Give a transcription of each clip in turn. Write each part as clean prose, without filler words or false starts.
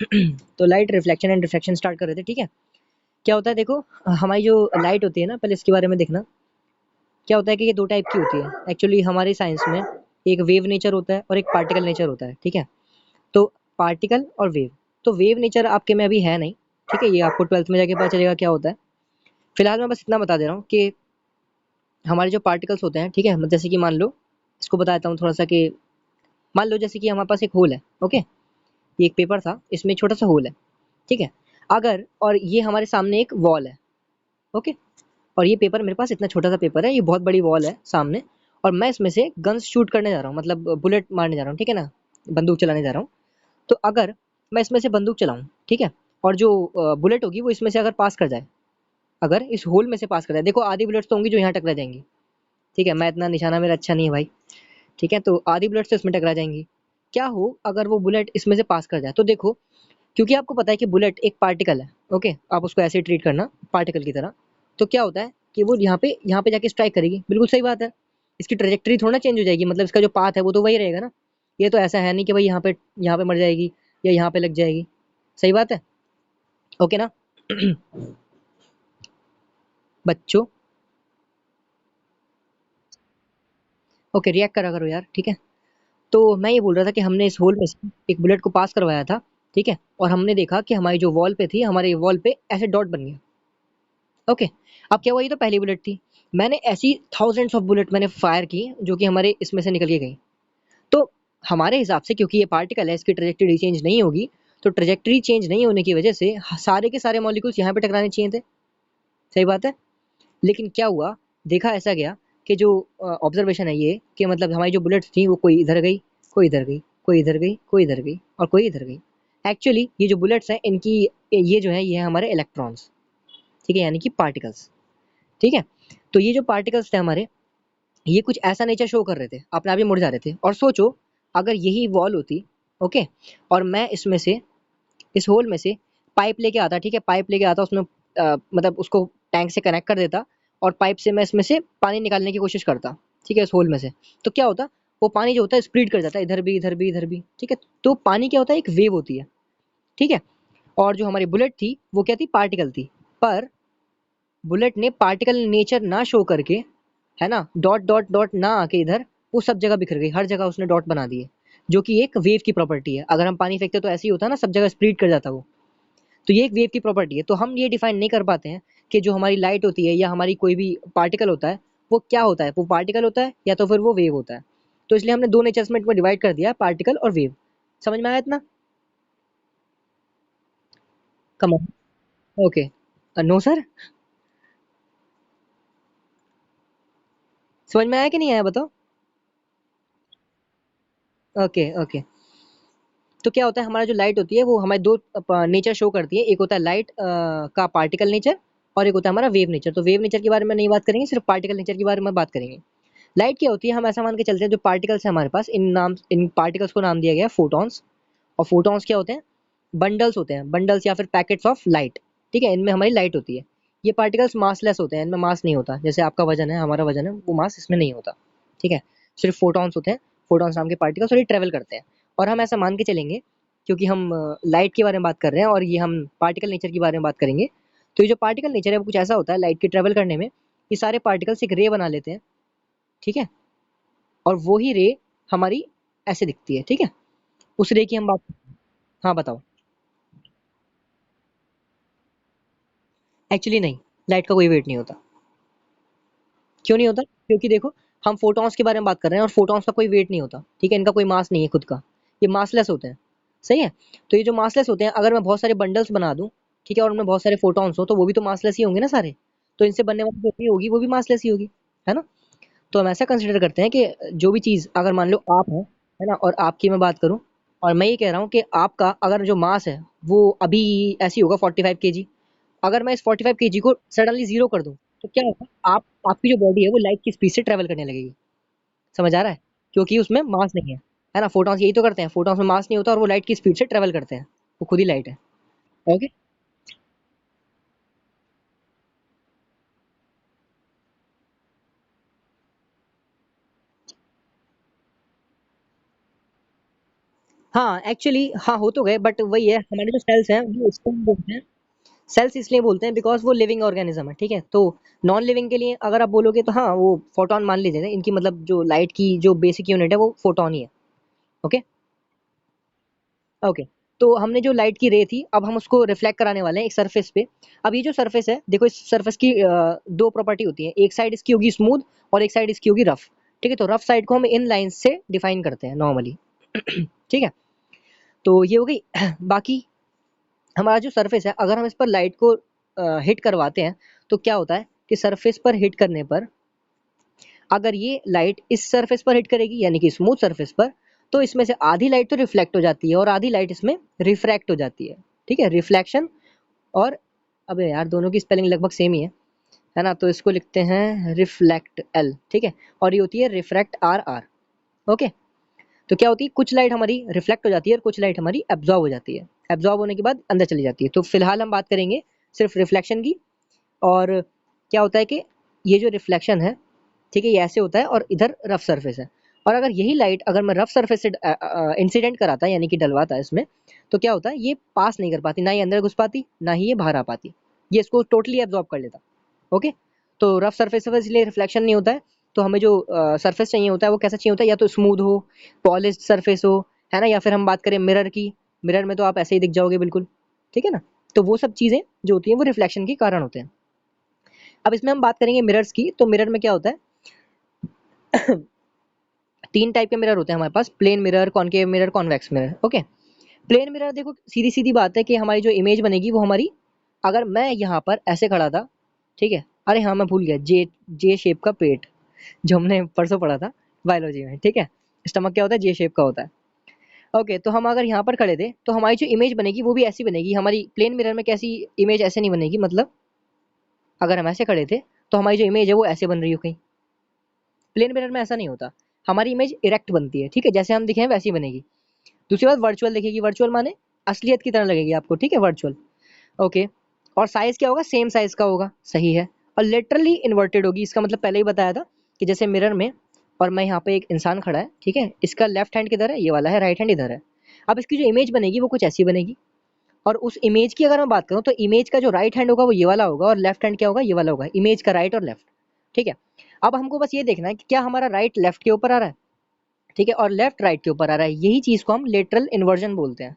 तो light reflection and refraction start कर रहे थे, ठीक है। क्या होता है देखो, हमारी जो लाइट होती है ना, पहले इसके बारे में देखना। क्या होता है कि ये दो टाइप की होती है एक्चुअली हमारे साइंस में। एक वेव नेचर होता है और एक पार्टिकल नेचर होता है, ठीक है। तो पार्टिकल और वेव, तो वेव नेचर आपके में अभी है नहीं, ठीक है, ये आपको 12th में जाके पता चलेगा क्या होता है। फिलहाल मैं बस इतना बता दे रहा हूँ कि हमारे जो पार्टिकल्स होते हैं, ठीक है, जैसे कि मान लो, इसको बता देता हूँ थोड़ा सा कि मान लो जैसे कि हमारे पास एक होल है, ओके। ये एक पेपर था, इसमें छोटा सा होल है, ठीक है। अगर और ये हमारे सामने एक वॉल है, ओके। और ये पेपर मेरे पास इतना छोटा सा पेपर है, ये बहुत बड़ी वॉल है सामने, और मैं इसमें से गन्स शूट करने जा रहा हूँ, मतलब बुलेट मारने जा रहा हूँ, ठीक है ना, बंदूक चलाने जा रहा हूँ। तो अगर मैं इसमें से बंदूक चलाऊँ, ठीक है, और जो बुलेट होगी वो इसमें से अगर पास कर जाए, अगर इस होल में से पास कर जाए, देखो आधी बुलेट्स तो होंगी जो यहाँ टकरा जाएंगी, ठीक है, मैं इतना निशाना मेरा अच्छा नहीं है भाई, ठीक है, तो आधी बुलेट्स तो इसमें टकरा जाएंगी। क्या हो अगर वो बुलेट इसमें से पास कर जाए, तो देखो, क्योंकि आपको पता है कि बुलेट एक पार्टिकल है, ओके, आप उसको ऐसे ट्रीट करना पार्टिकल की तरह। तो क्या होता है कि वो यहाँ पे जाके स्ट्राइक करेगी, बिल्कुल सही बात है। इसकी ट्रेजेक्टरी थोड़ा ना चेंज हो जाएगी, मतलब इसका जो पाथ है वो तो वही रहेगा ना। ये तो ऐसा है नहीं कि भाई यहाँ पे मर जाएगी या यहाँ पे लग जाएगी, सही बात है, ओके ना। बच्चों, ओके, रिएक्ट करा करो यार, ठीक है। तो मैं ये बोल रहा था कि हमने इस होल में से एक बुलेट को पास करवाया था, ठीक है, और हमने देखा कि हमारी जो वॉल पे थी, हमारे वॉल पे ऐसे डॉट बन गया, ओके। अब क्या हुआ, ये तो पहली बुलेट थी, मैंने ऐसी थाउजेंड्स ऑफ बुलेट मैंने फायर की जो कि हमारे इसमें से निकल के गई। तो हमारे हिसाब से क्योंकि ये पार्टिकल है, इसकी ट्रेजेक्टरी चेंज नहीं होगी, तो ट्रेजेक्टरी चेंज नहीं होने की वजह से सारे के सारे मॉलिक्यूल्स यहाँ पे टकराने चाहिए थे, सही बात है। लेकिन क्या हुआ, देखा ऐसा गया कि जो ऑब्जर्वेशन है ये कि मतलब हमारी जो बुलेट्स थी वो कोई इधर गई, कोई इधर गई, कोई इधर गई, कोई इधर गई और कोई इधर गई। एक्चुअली ये जो बुलेट्स हैं इनकी, ये जो है ये है हमारे इलेक्ट्रॉन्स, ठीक है, यानी कि पार्टिकल्स, ठीक है। तो ये जो पार्टिकल्स थे हमारे, ये कुछ ऐसा नेचर शो कर रहे थे, अपने आप ही मुड़ जा रहे थे। और सोचो अगर यही वॉल होती, ओके, और मैं इसमें से, इस होल में से पाइप लेके आता, ठीक है, पाइप लेके आता उसमें, मतलब उसको टैंक से कनेक्ट कर देता, और पाइप से मैं इसमें से पानी निकालने की कोशिश करता, ठीक है, इस होल में से। तो क्या होता, वो पानी जो होता है स्प्लिट कर जाता है, इधर भी इधर भी इधर भी, ठीक है। तो पानी क्या होता है, एक वेव होती है, ठीक है। और जो हमारी बुलेट थी वो क्या थी, पार्टिकल थी। पर बुलेट ने पार्टिकल नेचर ना शो करके, है ना, डॉट डॉट डॉट ना आके इधर, वो सब जगह बिखर गई, हर जगह उसने डॉट बना दिए, जो कि एक वेव की प्रॉपर्टी है। अगर हम पानी फेंकते तो ऐसे ही होता ना, सब जगह स्प्लिट कर जाता वो। तो ये एक वेव की प्रॉपर्टी है। तो हम ये डिफाइन नहीं कर पाते हैं कि जो हमारी लाइट होती है या हमारी कोई भी पार्टिकल होता है, वो क्या होता है, वो पार्टिकल होता है या तो फिर वो वेव होता है। तो इसलिए हमने दो नेचर्स में डिवाइड कर दिया, पार्टिकल और वेव। समझ में आया इतना? कम ओके, नो सर, समझ में आया कि नहीं आया बताओ? Okay okay. तो क्या होता है, हमारा जो लाइट होती है वो हमारे दो नेचर शो करती है। एक होता है लाइट का पार्टिकल नेचर, और एक होता है हमारा वेव नेचर। तो वेव नेचर के बारे में नहीं बात करेंगे, सिर्फ पार्टिकल नेचर के बारे में बात करेंगे। लाइट क्या होती है, हम ऐसा मान के चलते हैं, जो पार्टिकल्स है हमारे पास, इन पार्टिकल्स को नाम दिया गया है फोटॉन्स। और फोटॉन्स क्या होते हैं, बंडल्स होते हैं, बंडल्स या फिर पैकेट्स ऑफ लाइट, ठीक है, इनमें हमारी लाइट होती है। ये पार्टिकल्स मासलेस होते हैं, इनमें मास नहीं होता, जैसे आपका वजन है, हमारा वजन है, वो मास इसमें नहीं होता, ठीक है। सिर्फ फोटॉन्स होते हैं, फोटॉन्स नाम के पार्टिकल्स, और ये ट्रेवल करते हैं। और हम ऐसा मान के चलेंगे, क्योंकि हम लाइट के बारे में बात कर रहे हैं और ये हम पार्टिकल नेचर के बारे में बात करेंगे। तो ये जो पार्टिकल नेचर है वो कुछ ऐसा होता है, लाइट के ट्रेवल करने में ये सारे पार्टिकल्स एक रे बना लेते हैं, ठीक है। और वो ही रे हमारी ऐसे दिखती है, ठीक है, उस रे की हम बात। हाँ बताओ। एक्चुअली नहीं, लाइट का कोई वेट नहीं होता। क्यों नहीं होता? क्योंकि देखो, हम फोटॉन्स के बारे में बात कर रहे हैं और फोटॉन्स का कोई वेट नहीं होता, ठीक है, इनका कोई मास नहीं है खुद का, ये मासलेस होते हैं, सही है। तो ये जो मासलेस होते हैं, अगर मैं बहुत सारे बंडल्स बना दूं, ठीक है, और उनमें बहुत सारे फोटॉन्स हो, तो वो भी तो मासलेस ही होंगे ना सारे। तो इनसे बनने वाली जो भी होगी वो भी मासलेस ही होगी, है ना। तो हम ऐसा कंसिडर करते हैं कि जो भी चीज़, अगर मान लो आप है ना, और आपकी मैं बात करूं, और मैं ये कह रहा हूँ कि आपका अगर जो मास है वो अभी ऐसी होगा 45 kg, अगर मैं इस 45 kg को सडनली जीरो कर दूं, तो क्या होगा, आप, आपकी जो बॉडी है वो लाइट की स्पीड से ट्रेवल करने लगेगी। समझ आ रहा है? क्योंकि उसमें मास नहीं है ना। फोटॉन्स यही तो करते हैं, फोटॉन्स में मास नहीं होता और वो लाइट की स्पीड से ट्रेवल करते हैं, वो खुद ही लाइट है। ओके। हाँ एक्चुअली हाँ हो तो गए, बट वही है, हमारे जो सेल्स हैं वो इसको बोलते हैं, सेल्स इसलिए बोलते हैं बिकॉज वो लिविंग ऑर्गेनिज्म है, ठीक है। तो नॉन लिविंग के लिए अगर आप बोलोगे तो हाँ वो फोटोन मान लीजिए, इनकी मतलब जो लाइट की जो बेसिक यूनिट है वो फोटोन ही है। ओके। ओके। तो हमने जो लाइट की रे थी, अब हम उसको रिफ्लेक्ट कराने वाले हैं एक सरफेस पे। अब ये जो सरफेस है देखो, इस सरफेस की दो प्रॉपर्टी होती है, एक साइड इसकी होगी स्मूथ और एक साइड इसकी होगी रफ। ठीक है, तो रफ साइड को हम इन लाइंस से डिफाइन करते हैं नॉर्मली। ठीक है, तो ये हो गई। बाकी हमारा जो सरफेस है, अगर हम इस पर लाइट को हिट करवाते हैं तो क्या होता है कि सरफेस पर हिट करने पर, अगर ये लाइट इस सरफेस पर हिट करेगी यानी कि स्मूथ सरफेस पर, तो इसमें से आधी लाइट तो रिफ्लेक्ट हो जाती है और आधी लाइट इसमें रिफ्रैक्ट हो जाती है। ठीक है, रिफ्लेक्शन और, अबे यार दोनों की स्पेलिंग लगभग सेम ही है ना, तो इसको लिखते हैं रिफ्लेक्ट एल। ठीक है, और ये होती है रिफ्रैक्ट आर आर। ओके। तो क्या होती है, कुछ लाइट हमारी रिफ्लेक्ट हो जाती है और कुछ लाइट हमारी एब्जॉर्ब हो जाती है, एब्जॉर्ब होने के बाद अंदर चली जाती है। तो फिलहाल हम बात करेंगे सिर्फ रिफ्लेक्शन की। और क्या होता है कि ये जो रिफ्लेक्शन है, ठीक है, ये ऐसे होता है और इधर रफ सरफेस है। और अगर यही लाइट अगर मैं रफ सरफेस से इंसिडेंट कराता यानी कि डलवाता इसमें, तो क्या होता है, ये पास नहीं कर पाती, ना ये अंदर घुस पाती ना ही ये बाहर आ पाती, ये इसको टोटली एब्जॉर्ब कर लेता। ओके। तो रफ सरफेस पर इसलिए रिफ्लेक्शन नहीं होता है। तो हमें जो सरफेस चाहिए होता है वो कैसा चाहिए होता है, या तो स्मूथ हो, पॉलिश्ड सरफेस हो, है ना, या फिर हम बात करें मिरर की, मिरर में तो आप ऐसे ही दिख जाओगे बिल्कुल। ठीक है ना, तो वो सब चीज़ें जो होती हैं वो रिफ्लेक्शन के कारण होते हैं। अब इसमें हम बात करेंगे मिरर्स की, तो मिरर में क्या होता है, तीन टाइप के मिरर होते हैं हमारे पास, plane mirror, concave mirror, convex mirror. Okay. Plane mirror देखो सीधी सीधी बात है कि हमारी जो इमेज बनेगी वो हमारी, अगर मैं यहाँ पर ऐसे खड़ा था, ठीक है, अरे हाँ मैं भूल गया, जे जे शेप का पेट, जो हमने परसों पढ़ा था बायोलॉजी में। ठीक है, स्टमक क्या होता है, जे शेप का होता है। ओके, तो हम अगर यहाँ पर खड़े थे तो हमारी जो इमेज बनेगी वो भी ऐसी बनेगी। हमारी प्लेन मिरर में कैसी इमेज ऐसे नहीं बनेगी, मतलब अगर हम ऐसे खड़े थे तो हमारी जो इमेज है वो ऐसे बन रही हो कहीं, प्लेन मिरर में ऐसा नहीं होता, हमारी इमेज इरेक्ट बनती है। ठीक है, जैसे हम दिखे हैं वैसी बनेगी। दूसरी बात, वर्चुअल दिखेगी, वर्चुअल माने असलियत की तरह लगेगी आपको। ठीक है, वर्चुअल। ओके। और साइज क्या होगा, सेम साइज का होगा, सही है। और लिटरली इन्वर्टेड होगी, इसका मतलब पहले ही बताया था कि जैसे मिरर में, और मैं यहाँ पे एक इंसान खड़ा है, ठीक है, इसका लेफ्ट हैंड किधर है, ये वाला है, राइट हैंड इधर है। अब इसकी जो इमेज बनेगी वो कुछ ऐसी बनेगी। और उस इमेज की अगर मैं बात करूँ तो इमेज का जो राइट हैंड होगा वो ये वाला होगा और लेफ्ट हैंड क्या होगा, ये वाला होगा, इमेज का राइट और लेफ्ट। ठीक है। अब हमको बस ये देखना है कि क्या हमारा राइट लेफ्ट के ऊपर आ रहा है, ठीक है, और लेफ्ट राइट के ऊपर आ रहा है, यही चीज को हम लेटरल इन्वर्जन बोलते हैं।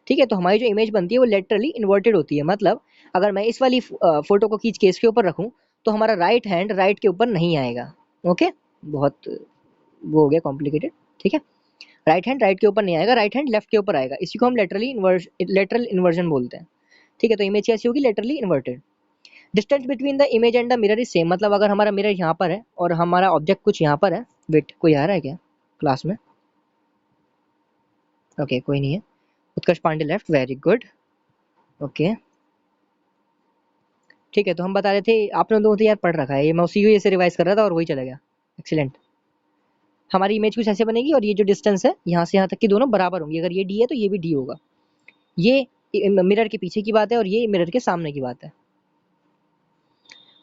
ठीक है, तो हमारी जो इमेज बनती है वो लेटरली इन्वर्टेड होती है। मतलब अगर मैं इस वाली फोटो को खींच के इसके ऊपर रखूं तो हमारा राइट हैंड राइट के ऊपर नहीं आएगा। ओके, बहुत वो हो गया कॉम्प्लिकेटेड। ठीक है, राइट हैंड राइट के ऊपर नहीं आएगा, राइट हैंड लेफ्ट के ऊपर आएगा, इसी को हम लेटरल इन्वर्जन बोलते हैं। ठीक है, तो इमेज कैसी होगी, laterally inverted. Distance between the image and the mirror is same, मतलब अगर हमारा मिरर यहाँ पर है और हमारा ऑब्जेक्ट कुछ यहाँ पर है, वेट कोई आ रहा है क्या क्लास में, ओके कोई नहीं है, Utkarsh Pandey left, very good. Okay, ठीक है, तो हम बता रहे थे, आपने दोनों तो यार पढ़ रखा है, ये मैं उसी को ऐसे रिवाइज कर रहा था और वही चला गया। एक्सीलेंट। हमारी इमेज कुछ ऐसे बनेगी और ये जो डिस्टेंस है यहाँ से यहाँ तक की दोनों बराबर होंगी, अगर ये डी है तो ये भी डी होगा। ये मिरर के पीछे की बात है और ये मिरर के सामने की बात है।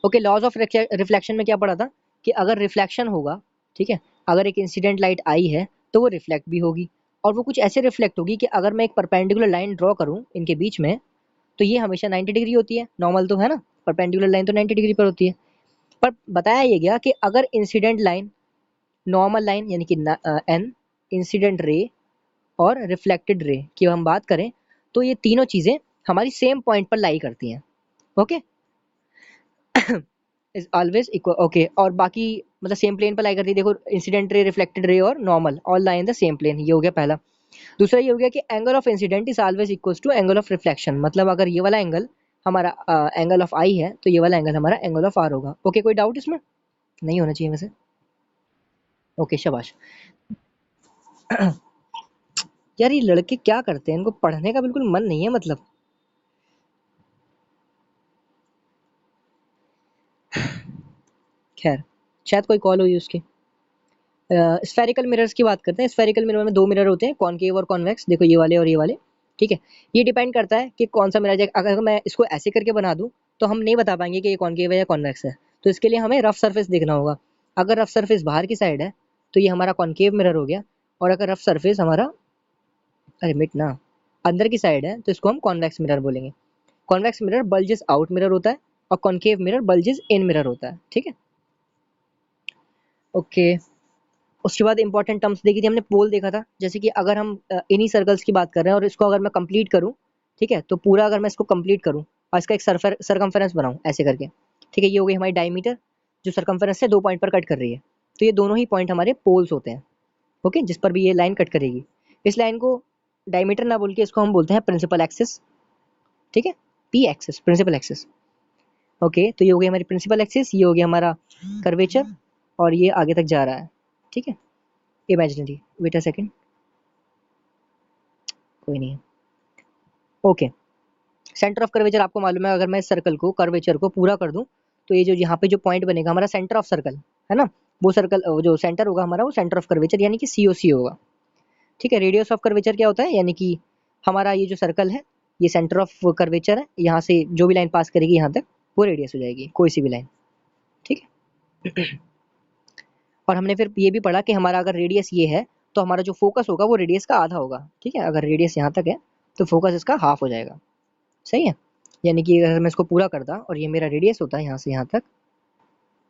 ओके, लॉज ऑफ रिफ्लेक्शन में क्या पढ़ा था कि अगर रिफ्लेक्शन होगा, ठीक है, अगर एक इंसिडेंट लाइट आई है तो वो रिफ्लेक्ट भी होगी, और वो कुछ ऐसे रिफ्लेक्ट होगी कि अगर मैं एक परपेंडिकुलर लाइन ड्रॉ करूँ इनके बीच में, तो ये हमेशा 90 डिग्री होती है, नॉर्मल तो है ना, परपेंडिकुलर लाइन तो 90 डिग्री पर होती है। पर बताया ये गया कि अगर इंसिडेंट लाइन, नॉर्मल लाइन यानी कि एन, इंसिडेंट रे और रिफ्लेक्टेड रे की हम बात करें, तो ये तीनों चीज़ें हमारी सेम पॉइंट पर लाई करती हैं। Okay, is always equal. Okay, और बाकी मतलब सेम प्लेन पर लाई करती है, देखो इंसिडेंट रे, रिफ्लेक्टेड रे और normal all lie in the same plane, ये हो गया पहला। दूसरा ये हो गया कि angle of incidence is always equals to angle of reflection, मतलब अगर ये वाला एंगल हमारा एंगल ऑफ आई है तो ये वाला एंगल हमारा एंगल ऑफ आर होगा। ओके, कोई डाउट इसमें, नहीं होना चाहिए वैसे। ओके शाबाश। यार ये लड़के क्या करते हैं, इनको पढ़ने का बिल्कुल मन नहीं है मतलब। खैर, शायद कोई कॉल हुई उसकी। स्फेरिकल मिरर्स की बात करते हैं। स्फेरिकल मिरर में दो मिरर होते हैं, कॉनकेव और कॉन्वेक्स, देखो ये वाले और ये वाले। ठीक है, ये डिपेंड करता है कि कौन सा मिरर है। अगर मैं इसको ऐसे करके बना दूं तो हम नहीं बता पाएंगे कि ये कॉनकेव है या कॉन्वेक्स है, तो इसके लिए हमें रफ सरफेस देखना होगा। अगर रफ सरफेस बाहर की साइड है तो ये हमारा कॉनकेव मिरर हो गया, और अगर रफ सरफेस हमारा अरे मिट ना, अंदर की साइड है तो इसको हम कॉन्वेक्स मिरर बोलेंगे। Convex mirror bulges out mirror होता है और कॉन्केव मिरर बल्जेस इन मिरर होता है, ठीक है। ओके, उसके बाद इंपॉर्टेंट टर्म्स देखी थी हमने, पोल देखा था, जैसे कि अगर हम इन्हीं सर्कल्स की बात कर रहे हैं और इसको अगर मैं कंप्लीट करूं, ठीक है, तो पूरा अगर मैं इसको कंप्लीट करूं और इसका एक सरकमफेरेंस बनाऊं ऐसे करके, ठीक है, ये हो गई हमारी डायमीटर जो सरकमफेरेंस से 2 पॉइंट पर कट कर रही है। तो ये दोनों ही पॉइंट हमारे पोल्स होते हैं, ओके, जिस पर भी ये लाइन कट करेगी। इस लाइन को डायमीटर ना बोल के इसको हम बोलते हैं प्रिंसिपल एक्सिस, ठीक है, P axis, principal axis. Okay, तो ये हो गई हमारी प्रिंसिपल एक्सिस, ये हो गया हमारा कर्वेचर और ये आगे तक जा रहा है, ठीक है, इमेजिनरी। वेट अ सेकंड, कोई नहीं है। ओके, सेंटर ऑफ कर्वेचर आपको मालूम है, अगर मैं इस सर्कल को कर्वेचर को पूरा कर दूं तो ये जो यहाँ पे जो पॉइंट बनेगा हमारा सेंटर ऑफ सर्कल है ना, वो सर्कल जो सेंटर होगा हमारा वो सेंटर ऑफ कर्वेचर यानी कि सीओसी होगा, ठीक है। रेडियस ऑफ कर्वेचर क्या होता है, यानी कि हमारा ये जो सर्कल है ये सेंटर ऑफ कर्वेचर है, यहाँ से जो भी लाइन पास करेगी यहाँ तक वो रेडियस हो जाएगी, कोई सी भी लाइन, ठीक है। और हमने फिर ये भी पढ़ा कि हमारा अगर रेडियस ये है तो हमारा जो फोकस होगा वो रेडियस का आधा होगा, ठीक है। अगर रेडियस यहाँ तक है तो फोकस इसका हाफ हो जाएगा, सही है। यानी कि अगर मैं इसको पूरा करता और ये मेरा रेडियस होता है यहाँ से यहाँ तक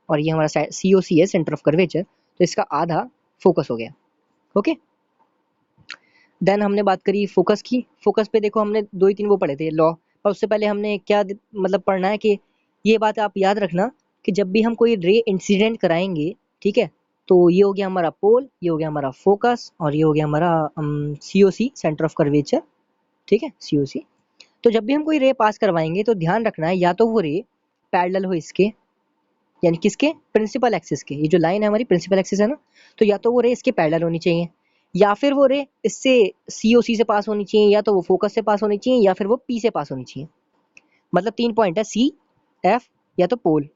और ये हमारा सी ओ सी है सेंटर ऑफ कर्वेचर, तो इसका आधा फोकस हो गया, ओके। देन हमने बात करी फोकस की। फोकस पे देखो हमने 2 ही 3 वो पढ़े थे लॉ, और उससे पहले हमने क्या मतलब पढ़ना है कि ये बात आप याद रखना कि जब भी हम कोई रे इंसिडेंट कराएंगे, ठीक है, तो ये हो गया हमारा पोल, ये हो गया हमारा फोकस और ये हो गया हमारा सी ओ सी सेंटर ऑफ कर्वेचर, ठीक है, सी ओ सी। तो जब भी हम कोई रे पास करवाएंगे तो ध्यान रखना है या तो वो रे पैरेलल हो इसके, यानी किसके, प्रिंसिपल एक्सिस के, ये जो लाइन है हमारी प्रिंसिपल एक्सिस है ना, तो या तो वो रे इसके पैरेलल होनी चाहिए या फिर वो रे इससे सीओसी से पास होनी चाहिए, या तो वो फोकस से पास होनी चाहिए या फिर वो पी से पास होनी चाहिए। मतलब 3 पॉइंट है, सी, एफ या तो पोल,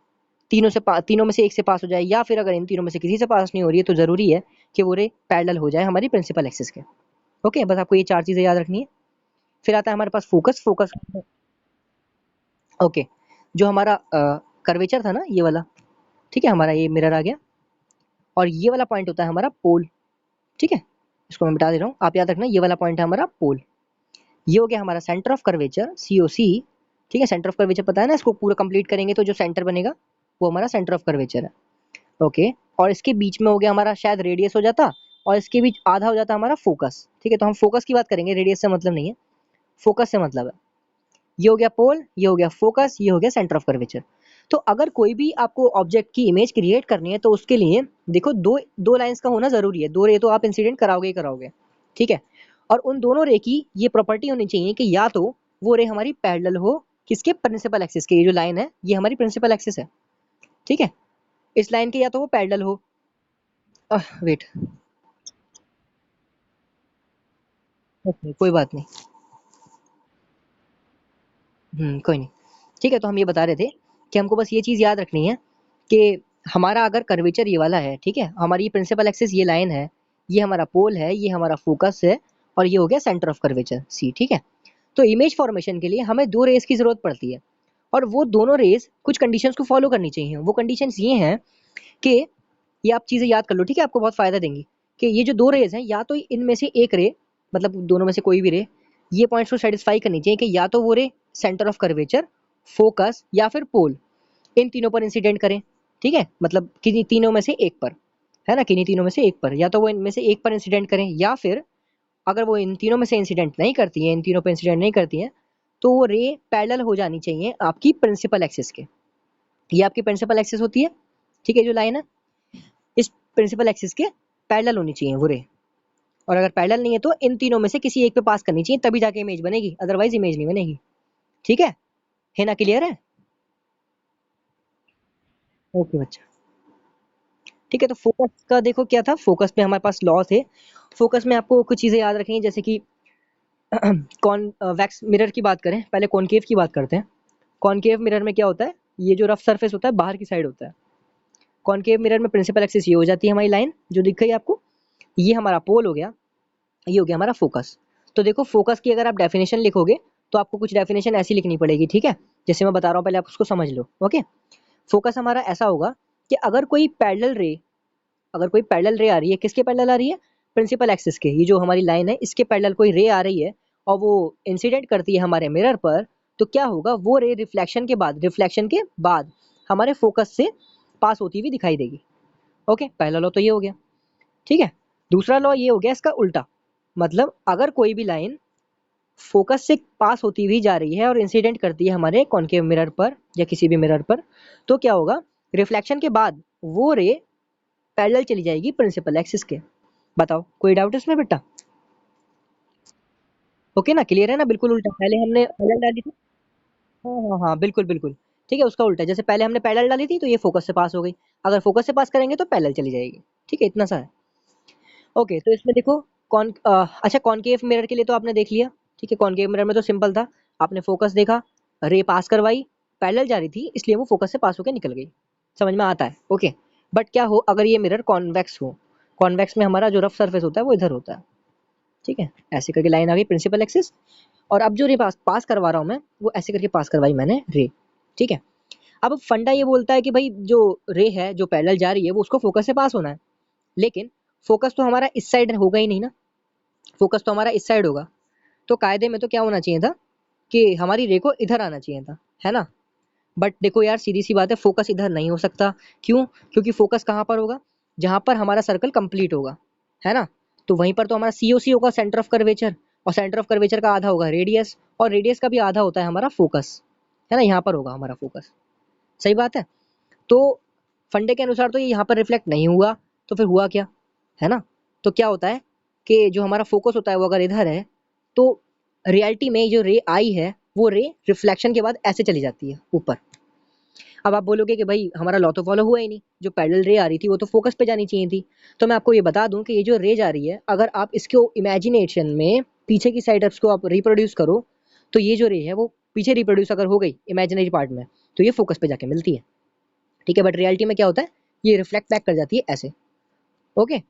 तीनों में से एक से पास हो जाए, या फिर अगर इन तीनों में से किसी से पास नहीं हो रही है तो जरूरी है कि वो रे पैरेलल हो जाए हमारी प्रिंसिपल एक्सिस के, ओके। बस आपको ये 4 चीजें याद रखनी है। फिर आता है हमारे पास फोकस। फोकस, ओके, जो हमारा कर्वेचर था ना ये वाला, ठीक है, हमारा ये मिरर आ गया और ये वाला पॉइंट होता है हमारा पोल, ठीक है। इसको मैं बता दे रहा हूँ, आप याद रखना, ये वाला पॉइंट है हमारा पोल। ये हो गया हमारा सेंटर ऑफ कर्वेचर सी ओ सी, ठीक है। सेंटर ऑफ कर्वेचर पता है ना, इसको पूरा कंप्लीट करेंगे तो जो सेंटर बनेगा वो हमारा सेंटर ऑफ कर्वेचर है, ओके। और इसके बीच में हो गया हमारा शायद रेडियस हो जाता और इसके बीच आधा हो जाता हमारा फोकस, ठीक है। तो हम फोकस की बात करेंगे, रेडियस से मतलब नहीं है, फोकस से मतलब है। ये हो गया पोल, ये हो गया फोकस, ये हो गया सेंटर ऑफ कर्वेचर। तो अगर कोई भी आपको ऑब्जेक्ट की इमेज क्रिएट करनी है तो उसके लिए देखो दो दो लाइंस का होना जरूरी है, 2 रे तो आप इंसिडेंट कराओगे ही कराओगे, ठीक है। और उन दोनों रे की ये प्रॉपर्टी होनी चाहिए कि या तो वो रे हमारी पैरेलल हो किसके, प्रिंसिपल एक्सिस के, ये जो लाइन है ये हमारी प्रिंसिपल एक्सिस है, ठीक है। इस लाइन के या तो वो पैरेलल हो, वेट, ओके कोई बात नहीं, कोई नहीं, ठीक है। तो हम ये बता रहे थे कि हमको बस ये चीज़ याद रखनी है कि हमारा अगर कर्वेचर ये वाला है, ठीक है, हमारी प्रिंसिपल एक्सिस ये लाइन है, ये हमारा पोल है, ये हमारा फोकस है और ये हो गया सेंटर ऑफ कर्वेचर सी, ठीक है। तो इमेज फॉर्मेशन के लिए हमें 2 रेस की जरूरत पड़ती है और वो दोनों रेस कुछ कंडीशंस को फॉलो करनी चाहिए। वो कंडीशंस ये हैं कि ये आप चीज़ें याद कर लो, ठीक है, आपको बहुत फायदा देंगी कि ये जो 2 रेस हैं या तो इनमें से एक रे, मतलब दोनों में से कोई भी रे, ये पॉइंट्स को सेटिस्फाई करनी चाहिए कि या तो वो रे सेंटर ऑफ कर्वेचर, फोकस या फिर पोल, इन तीनों पर इंसिडेंट करें, ठीक है, मतलब किन्हीं तीनों में से एक पर, है ना, किन्हीं तीनों में से एक पर, या तो वो इनमें से एक पर इंसिडेंट करें या फिर अगर वो इन तीनों में से इंसिडेंट नहीं करती है, इन तीनों पर इंसिडेंट नहीं करती है, तो वो रे पैरेलल हो जानी चाहिए आपकी प्रिंसिपल एक्सिस के। ये आपकी प्रिंसिपल एक्सिस होती है, ठीक है, जो लाइन है इस प्रिंसिपल एक्सिस के पैरेलल होनी चाहिए वो रे, और अगर पैरेलल नहीं है तो इन तीनों में से किसी एक पे पास करनी चाहिए, तभी जाके इमेज बनेगी, अदरवाइज इमेज नहीं बनेगी, ठीक है ना, क्लियर है। ओके बच्चा, ठीक है। तो फोकस का देखो क्या था, फोकस पे हमारे पास लॉ थे। फोकस में आपको कुछ चीजें याद रखनी है, जैसे कि कॉन वैक्स मिरर की बात करें, पहले कॉनकेव की बात करते हैं। कॉनकेव मिरर में क्या होता है, ये जो रफ सरफेस होता है बाहर की साइड होता है। कॉनकेव मिरर में प्रिंसिपल एक्सिस ये हो जाती है हमारी लाइन जो दिख गई आपको, ये हमारा पोल हो गया, ये हो गया हमारा फोकस। तो देखो फोकस की अगर आप डेफिनेशन लिखोगे तो आपको कुछ डेफिनेशन ऐसी लिखनी पड़ेगी, ठीक है, जैसे मैं बता रहा हूँ पहले आप उसको समझ लो, ओके। फोकस हमारा ऐसा होगा कि अगर कोई पैरेलल रे आ रही है, किसके पैरेलल आ रही है, प्रिंसिपल एक्सिस के, ये जो हमारी लाइन है इसके पैरेलल कोई रे आ रही है और वो इंसिडेंट करती है हमारे मिरर पर, तो क्या होगा, वो रे रिफ्लेक्शन के बाद हमारे फोकस से पास होती हुई दिखाई देगी। ओके, पहला लॉ तो ये हो गया, ठीक है। दूसरा लॉ ये हो गया इसका उल्टा, मतलब अगर कोई भी लाइन फोकस से पास होती हुई जा रही है और इंसिडेंट करती है हमारे कॉनकेव मिरर पर या किसी भी मिरर पर, तो क्या होगा, रिफ्लेक्शन के बाद वो रे पैरेलल चली जाएगी प्रिंसिपल एक्सिस के। बताओ, कोई डाउट इसमें बेटा? ओके ना, क्लियर है ना, बिल्कुल उल्टा। पहले हमने पैरेलल डाली थी, हाँ हाँ हाँ, बिल्कुल बिल्कुल, ठीक है, उसका उल्टा। जैसे पहले हमने पैरेलल डाली थी तो ये फोकस से पास हो गई, अगर फोकस से पास करेंगे तो पैरेलल चली जाएगी, ठीक है, इतना सा है। ओके, तो इसमें देखो अच्छा, कॉनकेव मिरर के लिए तो आपने देख लिया, ठीक है। कॉनकेव मिरर में तो सिंपल था, आपने फोकस देखा, रे पास करवाई, पैरेलल जा रही थी इसलिए वो फोकस से पास होकर निकल गई, समझ में आता है? ओके। बट क्या हो अगर ये मिरर कॉन्वेक्स हो, कॉन्वेक्स में हमारा जो रफ सरफेस होता है वो इधर होता है, ठीक है, ऐसे करके लाइन आ गई प्रिंसिपल एक्सिस, और अब जो रे पास पास करवा रहा हूँ मैं, वो ऐसे करके पास करवाई मैंने रे, ठीक है। अब फंडा ये बोलता है कि भाई जो रे है जो पैरेलल जा रही है वो उसको फोकस से पास होना है, लेकिन फोकस तो हमारा इस साइड होगा ही नहीं ना, फोकस तो हमारा इस साइड होगा, तो कायदे में तो क्या होना चाहिए था कि हमारी रे को इधर आना चाहिए था, है ना। बट देखो यार, सीधी सी बात है, फोकस इधर नहीं हो सकता, क्यों? क्योंकि फोकस कहाँ पर होगा, जहां पर हमारा सर्कल कंप्लीट होगा, है ना। तो वहीं पर तो हमारा सीओसी होगा, सेंटर ऑफ कर्वेचर, और सेंटर ऑफ कर्वेचर का आधा होगा रेडियस, और रेडियस का भी आधा होता है हमारा फोकस, है ना, यहाँ पर होगा हमारा फोकस, सही बात है। तो फंडे के अनुसार तो ये यहाँ पर रिफ्लेक्ट नहीं हुआ, तो फिर हुआ क्या, है ना। तो क्या होता है कि जो हमारा फोकस होता है वो अगर इधर है, तो रियलिटी में जो रे आई है वो रे रिफ्लेक्शन के बाद ऐसे चली जाती है ऊपर। अब आप बोलोगे कि भाई हमारा लॉ तो फॉलो हुआ ही नहीं, जो पैरेलल रे आ रही थी वो तो फोकस पे जानी चाहिए थी। तो मैं आपको ये बता दूं कि ये जो रे जा रही है, अगर आप इसको इमेजिनेशन में पीछे की साइड उसको आप रिप्रोड्यूस करो, तो ये जो रे है वो पीछे रिप्रोड्यूस अगर हो गई इमेजिनरी पार्ट में, तो ये फोकस पे जाके मिलती है, ठीक है। बट रियलिटी में क्या होता है, ये रिफ्लेक्ट बैक कर जाती है ऐसे। ओके।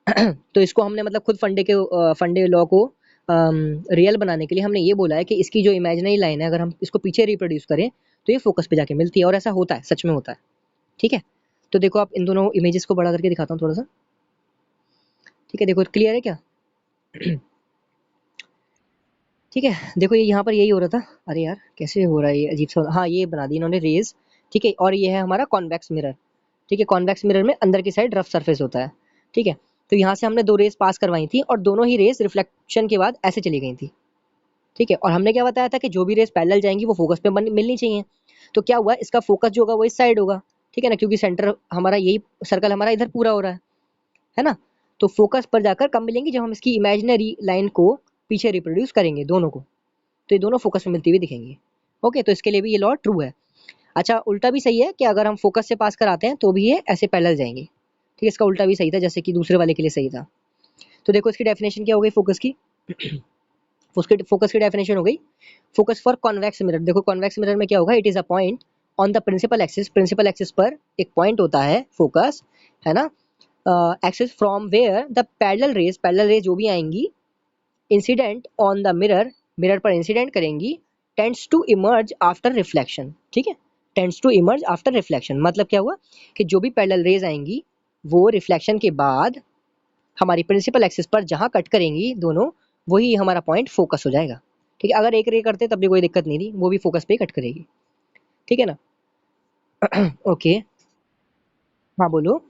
तो इसको हमने मतलब खुद फंडे लॉ को रियल बनाने के लिए हमने ये बोला है कि इसकी जो इमेजिनरी लाइन है अगर हम इसको पीछे रिप्रोड्यूस करें तो ये फोकस पे जाके मिलती है, और ऐसा होता है, सच में होता है, ठीक है। तो देखो आप इन दोनों इमेजेस को बड़ा करके दिखाता हूँ थोड़ा सा, ठीक है, देखो क्लियर है क्या? ठीक है, देखो ये यहाँ पर यही हो रहा था, अरे यार कैसे हो रहा है ये अजीब सा, हाँ ये बना दी इन्होंने रेज, ठीक है। और ये है हमारा कॉन्वेक्स मिरर, ठीक है। कॉन्वेक्स मिरर में अंदर की साइड रफ सरफेस होता है, ठीक है। तो यहाँ से हमने दो रेज पास करवाई थी और दोनों ही रेज रिफ्लेक्शन के बाद ऐसे चली गई थी, ठीक है। और हमने क्या बताया था कि जो भी रेस पैरेलल जाएंगी वो फोकस पे मिलनी चाहिए। तो क्या हुआ, इसका फोकस जो होगा वो इस साइड होगा, ठीक है ना, क्योंकि सेंटर हमारा यही सर्कल हमारा इधर पूरा हो रहा है ना। तो फोकस पर जाकर कब मिलेंगी, जब हम इसकी इमेजिनरी लाइन को पीछे रिप्रोड्यूस करेंगे दोनों को, तो ये दोनों फोकस में मिलती हुई दिखेंगी। ओके, तो इसके लिए भी ये लॉ ट्रू है। अच्छा, उल्टा भी सही है कि अगर हम फोकस से पास कराते हैं तो भी ये ऐसे पैरेलल जाएंगे, ठीक है। इसका उल्टा भी सही था, जैसे कि दूसरे वाले के लिए सही था। तो देखो इसकी डेफिनेशन क्या हो गई फोकस की, उसके फोकस की डेफिनेशन हो गई, फोकस फॉर कॉन्वेक्स मिरर। देखो कॉन्वेक्स मिरर में क्या होगा, it is a point on the principal axis, principal axis पर एक पॉइंट होता है फोकस, है ना, axis from where the parallel rays जो भी आएंगी incident on the mirror, mirror पर इंसिडेंट करेंगी, tends to emerge after reflection, ठीक है। Tends to emerge after reflection मतलब क्या हुआ कि जो भी पैरेलल रेज आएंगी वो रिफ्लेक्शन के बाद हमारी प्रिंसिपल एक्सिस पर जहां कट करेंगी दोनों, वही हमारा पॉइंट फोकस हो जाएगा, ठीक है। अगर एक रे करते तब भी कोई दिक्कत नहीं थी, वो भी फोकस पे कट करेगी, ठीक है ना। ओके, हाँ बोलो।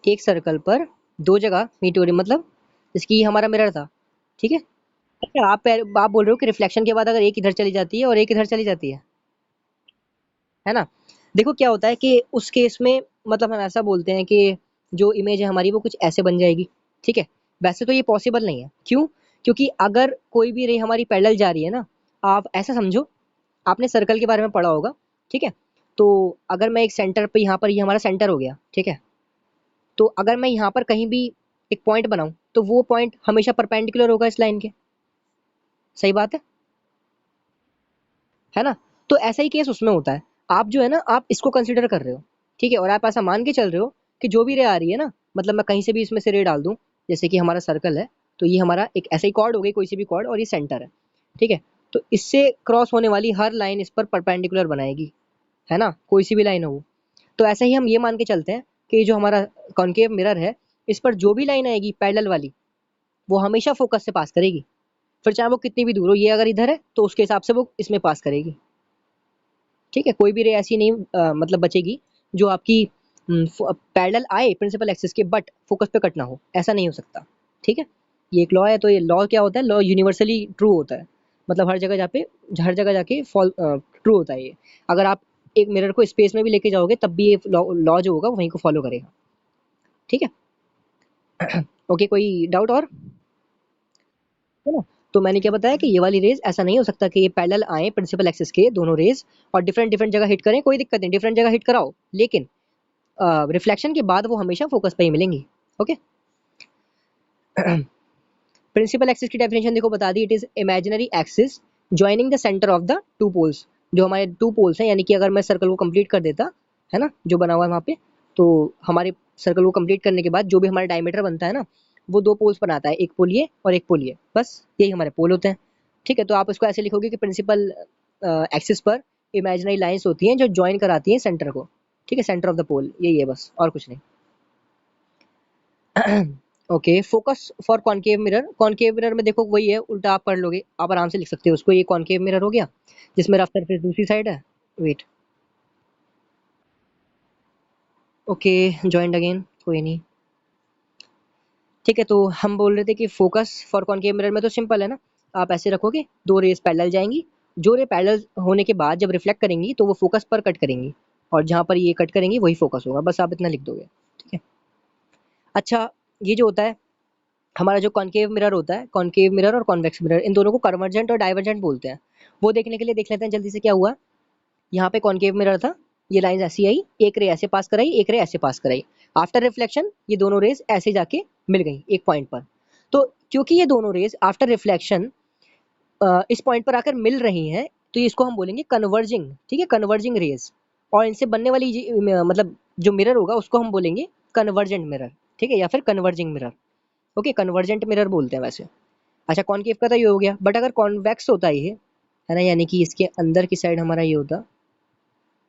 एक सर्कल पर दो जगह मीट हो रही, मतलब इसकी हमारा मिरर था, ठीक है। अच्छा, आप बोल रहे हो कि रिफ्लेक्शन के बाद अगर एक इधर चली जाती है और एक इधर चली जाती है ना। देखो क्या होता है कि उस केस में मतलब हम ऐसा बोलते हैं कि जो इमेज है हमारी वो कुछ ऐसे बन जाएगी, ठीक है। वैसे तो ये पॉसिबल नहीं है, क्यों? क्योंकि अगर कोई भी रे हमारी पैरेलल जा रही है ना, आप ऐसा समझो, आपने सर्कल के बारे में पढ़ा होगा, ठीक है। तो अगर मैं एक सेंटर पे, यहाँ पर ये हमारा सेंटर हो गया, ठीक है। तो अगर मैं यहाँ पर कहीं भी एक पॉइंट बनाऊं तो वो पॉइंट हमेशा परपेंडिकुलर होगा इस लाइन के, सही बात है ना। तो ऐसा ही केस उसमें होता है, आप जो है ना आप इसको कंसिडर कर रहे हो, ठीक है, और आप ऐसा मान के चल रहे हो कि जो भी रे आ रही है ना, मतलब मैं कहीं से भी इसमें से रे डाल दूं, जैसे कि हमारा सर्कल है, तो ये हमारा एक ऐसा ही कॉर्ड हो गई, कोई सी भी कॉर्ड, और ये सेंटर है, ठीक है। तो इससे क्रॉस होने वाली हर लाइन इस पर परपेंडिकुलर बनाएगी, है ना, कोई सी भी लाइन हो। तो ऐसे ही हम ये मान के चलते हैं कि जो हमारा कॉनकेव मिरर है, इस पर जो भी लाइन आएगी पैरेलल वाली, वो हमेशा फोकस से पास करेगी, फिर चाहे वो कितनी भी दूर हो। ये अगर इधर है तो उसके हिसाब से वो इसमें पास करेगी। ठीक है, कोई भी रे ऐसी नहीं मतलब बचेगी जो आपकी पैरेलल आए प्रिंसिपल एक्सिस के, बट फोकस पे कट ना हो, ऐसा नहीं हो सकता। ठीक है, ये एक लॉ है। तो ये लॉ क्या होता है, लॉ यूनिवर्सली ट्रू होता है, मतलब हर जगह जाके फॉल ट्रू होता है ये। अगर आप एक मिरर को स्पेस में भी लेके जाओगे तब भी ये लॉ जो होगा वहीं को फॉलो करेगा। ठीक है। ओके, कोई डाउट और, है ना। तो मैंने क्या बताया कि ये वाली रेज ऐसा नहीं हो सकता कि ये पैरेलल आए प्रिंसिपल एक्सिस के दोनों रेज और डिफरेंट डिफरेंट जगह हिट करें, कोई दिक्कत नहीं, डिफरेंट जगह हिट कराओ, लेकिन रिफ्लेक्शन के बाद वो हमेशा फोकस पे ही मिलेंगी। ओके। प्रिंसिपल एक्सिस की डेफिनेशन देखो बता दी, it is imaginary axis joining the centre of the two poles. जो हमारे टू पोल्स हैं, यानी कि अगर मैं सर्कल को कंप्लीट कर देता, है ना, जो बना हुआ है वहाँ पे, तो हमारे सर्कल को कंप्लीट करने के बाद जो भी हमारा डायमीटर बनता है ना, वो दो पोल्स बनाता है, एक पोल ये और एक पोल ये, बस यही हमारे पोल होते हैं। ठीक है, तो आप इसको ऐसे लिखोगे कि प्रिंसिपल एक्सिस पर इमेजिनरी लाइंस होती हैं जो ज्वाइन कराती हैं सेंटर को। ठीक है, सेंटर ऑफ द पोल यही है बस, और कुछ नहीं। Okay, focus for concave mirror. Concave mirror में देखो वही है, उल्टा आप पढ़ लोगे, आप आराम से लिख सकते हो उसको। ये कॉनकेव मिरर हो गया जिसमें रफ सरफेस दूसरी साइड है। वेट, ओके, जॉइंट अगेन, कोई नहीं। ठीक है, तो हम बोल रहे थे कि फोकस फॉर कॉनकेव मिरर में तो सिंपल है ना, आप ऐसे रखोगे, दो रेज पैरेलल जाएंगी, जो रे पैरेलल होने के बाद जब रिफ्लेक्ट करेंगी तो वो फोकस पर कट करेंगी, और जहाँ पर ये कट करेंगी वही फोकस होगा, बस आप इतना लिख दोगे। ठीक है। अच्छा, ये जो होता है हमारा जो कॉनकेव मिरर होता है, कॉनकेव मिरर और कॉन्वेक्स मिरर, इन दोनों को कन्वर्जेंट और डाइवर्जेंट बोलते हैं। वो देखने के लिए देख लेते हैं जल्दी से क्या हुआ। यहाँ पे कॉनकेव मिरर था, ये लाइन ऐसी आई, एक रे ऐसे पास कराई, एक रे ऐसे पास कराई। आफ्टर रिफ्लेक्शन ये दोनों रेज ऐसे जाके मिल गई एक पॉइंट पर। तो क्योंकि ये दोनों रेज आफ्टर रिफ्लेक्शन इस पॉइंट पर आकर मिल रही हैं, तो इसको हम बोलेंगे कन्वर्जिंग। ठीक है, कन्वर्जिंग रेज। और इनसे बनने वाली मतलब जो मिरर होगा उसको हम बोलेंगे कन्वर्जेंट मिरर। ठीक है, या फिर converging mirror. Okay, convergent mirror बोलते हैं वैसे। अच्छा, कॉनकेव का तो ये हो गया, बट अगर कॉन्वेक्स होता ये, है ना, यानी कि इसके अंदर की साइड हमारा ये होता,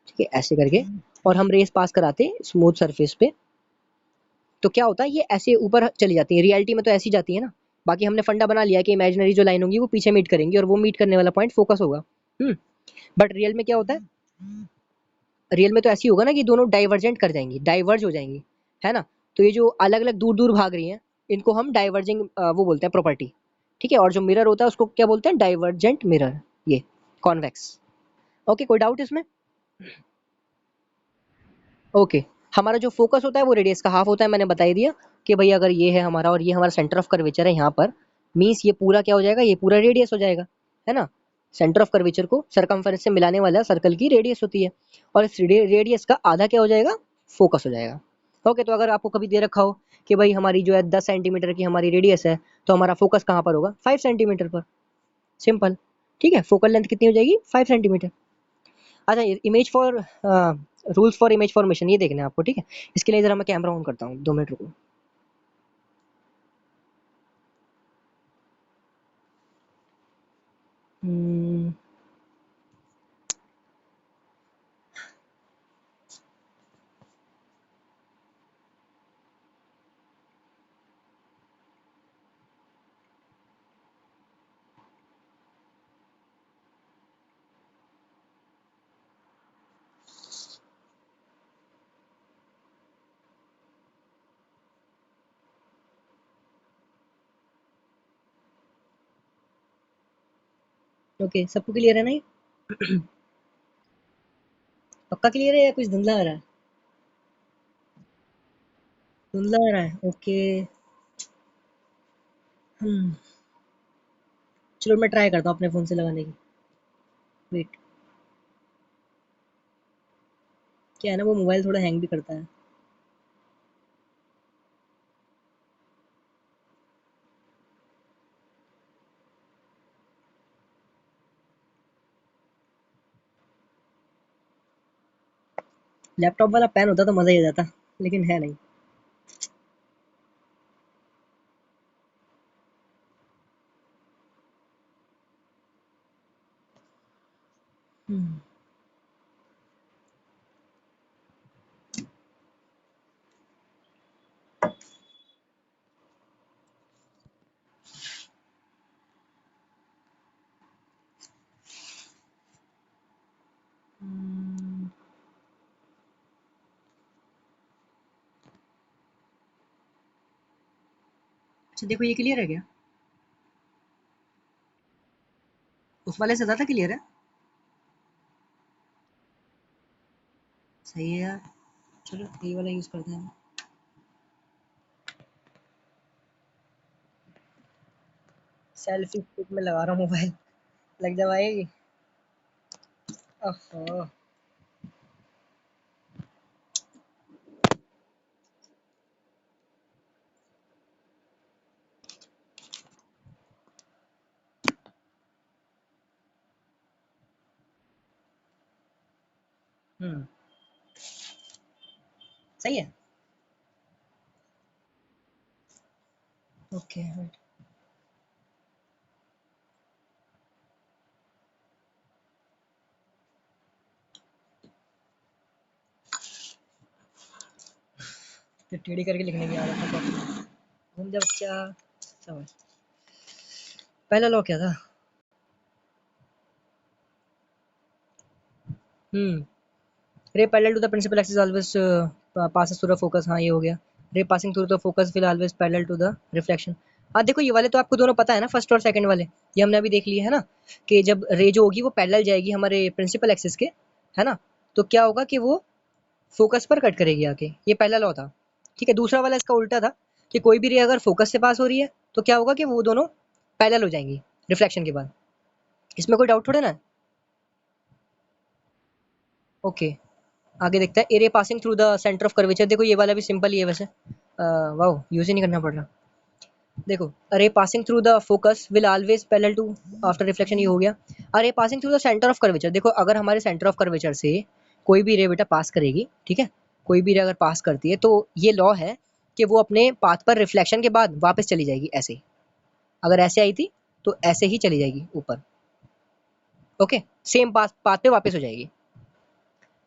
ठीक है, ऐसे करके, और हम रेस पास कराते स्मूथ सरफेस पे, तो क्या होता है, ये ऐसे ऊपर चली जाती है। रियलिटी में तो ऐसी जाती है ना। बाकी हमने फंडा बना लिया कि इमेजिनरी जो लाइन होगी वो पीछे मीट करेंगी और वो मीट करने वाला पॉइंट फोकस होगा। बट रियल में क्या होता है, रियल में तो ऐसी होगा ना कि दोनों डाइवर्जेंट कर जाएंगी, डाइवर्ज हो जाएंगी, है ना। तो ये जो अलग अलग दूर दूर भाग रही हैं, इनको हम डाइवर्जिंग वो बोलते हैं प्रॉपर्टी। ठीक है, और जो मिरर होता है उसको क्या बोलते हैं, डाइवर्जेंट मिरर, ये कॉन्वेक्स। ओके, कोई डाउट इसमें। ओके, हमारा जो फोकस होता है वो रेडियस का हाफ होता है, मैंने बता ही दिया कि भाई अगर ये है हमारा और ये हमारा सेंटर ऑफ कर्वेचर है यहाँ पर, मीन्स ये पूरा क्या हो जाएगा, ये पूरा रेडियस हो जाएगा, है ना। सेंटर ऑफ कर्वेचर को सरकमफेरेंस से मिलाने वाला सर्कल की रेडियस होती है, और इस रेडियस का आधा क्या हो जाएगा, फोकस हो जाएगा। ओके, तो अगर आपको कभी दे रखा हो कि भाई हमारी जो है 10 सेंटीमीटर की हमारी रेडियस है, तो हमारा फोकस कहाँ पर होगा, 5 सेंटीमीटर पर। सिंपल। ठीक है, फोकल लेंथ कितनी हो जाएगी, 5 सेंटीमीटर। अच्छा, image for rules for image formation ये देखना है आपको। ठीक है, इसके लिए जरा मैं कैमरा ऑन करता हूँ, 2 मिनट रुको। ओके, सबको क्लियर है ना ये? पक्का क्लियर है या कुछ धुंधला आ रहा है? धुंधला आ रहा है, ओके। हम्म, चलो मैं ट्राई करता हूँ अपने फ़ोन से लगाने की। वेट, क्या है ना, वो मोबाइल थोड़ा हैंग भी करता है। लैपटॉप वाला पेन होता तो मज़ा ही आ जाता, लेकिन है नहीं। हम्म, अच्छा देखो ये क्लियर है क्या? उस वाले से ज़्यादा क्लियर है। सही है यार। चलो ये वाला यूज़ करते हैं। सेल्फी स्टिक में लगा रहा हूँ मोबाइल। लग जा भाई। ओहो। हम्म। सही है। Okay wait. फिर टेढ़ी करके लिखने की आदत है कॉपी में। घूम जा बच्चा। समझ। पहला लॉ क्या था? Hmm. Ray parallel to the principal axis always passes through the focus। हाँ ये हो गया। Ray passing through the focus will always parallel to the reflection. हाँ देखो ये वाले तो आपको दोनों पता है ना, फर्स्ट और सेकंड वाले। ये हमने अभी देख लिए है ना, कि जब रे जो होगी वो पैरेलल जाएगी हमारे प्रिंसिपल एक्सिस के, है ना, तो क्या होगा कि वो फोकस पर कट करेगी आके। ये पहला लॉ था। ठीक है। दूसरा वाला इसका उल्टा था कि कोई भी रे अगर फोकस से पास हो रही है तो क्या होगा कि वो दोनों पैरेलल हो जाएंगी रिफ्लेक्शन के बाद। इसमें कोई डाउट थोड़े ना है। ओके। आगे देखते हैं। Area passing through the centre of curvature. देखो ये वाला भी सिंपल ही है वैसे। वाओ यूज ही नहीं करना पड़ रहा। देखो a ray passing through the focus will always parallel to after reflection. ये हो गया। A ray passing through the centre of curvature. देखो अगर हमारे सेंटर ऑफ कर्वेचर से कोई भी रे बेटा पास करेगी, ठीक है, कोई भी रे अगर पास करती है तो ये लॉ है कि वो अपने पाथ पर रिफ्लेक्शन के बाद वापस चली जाएगी ऐसे ही। अगर ऐसे आई थी तो ऐसे ही चली जाएगी ऊपर। ओके। सेम पाथ पाथ पे वापस हो जाएगी।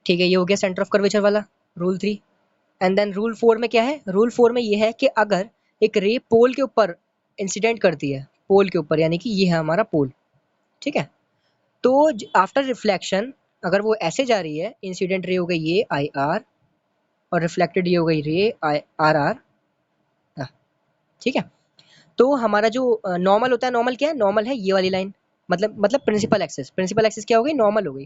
ठीक है। ये हो गया सेंटर ऑफ कर्वेचर वाला रूल 3। एंड देन रूल 4 में क्या है? रूल 4 में ये है कि अगर एक रे पोल के ऊपर इंसिडेंट करती है, पोल के ऊपर यानी कि ये है हमारा पोल, ठीक है, तो आफ्टर रिफ्लेक्शन अगर वो ऐसे जा रही है, इंसिडेंट रे हो गई ये आई आर और रिफ्लेक्टेड ये हो गई रे आई आर आर। ठीक है। तो हमारा जो नॉर्मल होता है, नॉर्मल क्या है? नॉर्मल है ये वाली लाइन। मतलब प्रिंसिपल एक्सिस, प्रिंसिपल एक्सिस क्या हो गई? नॉर्मल हो गई।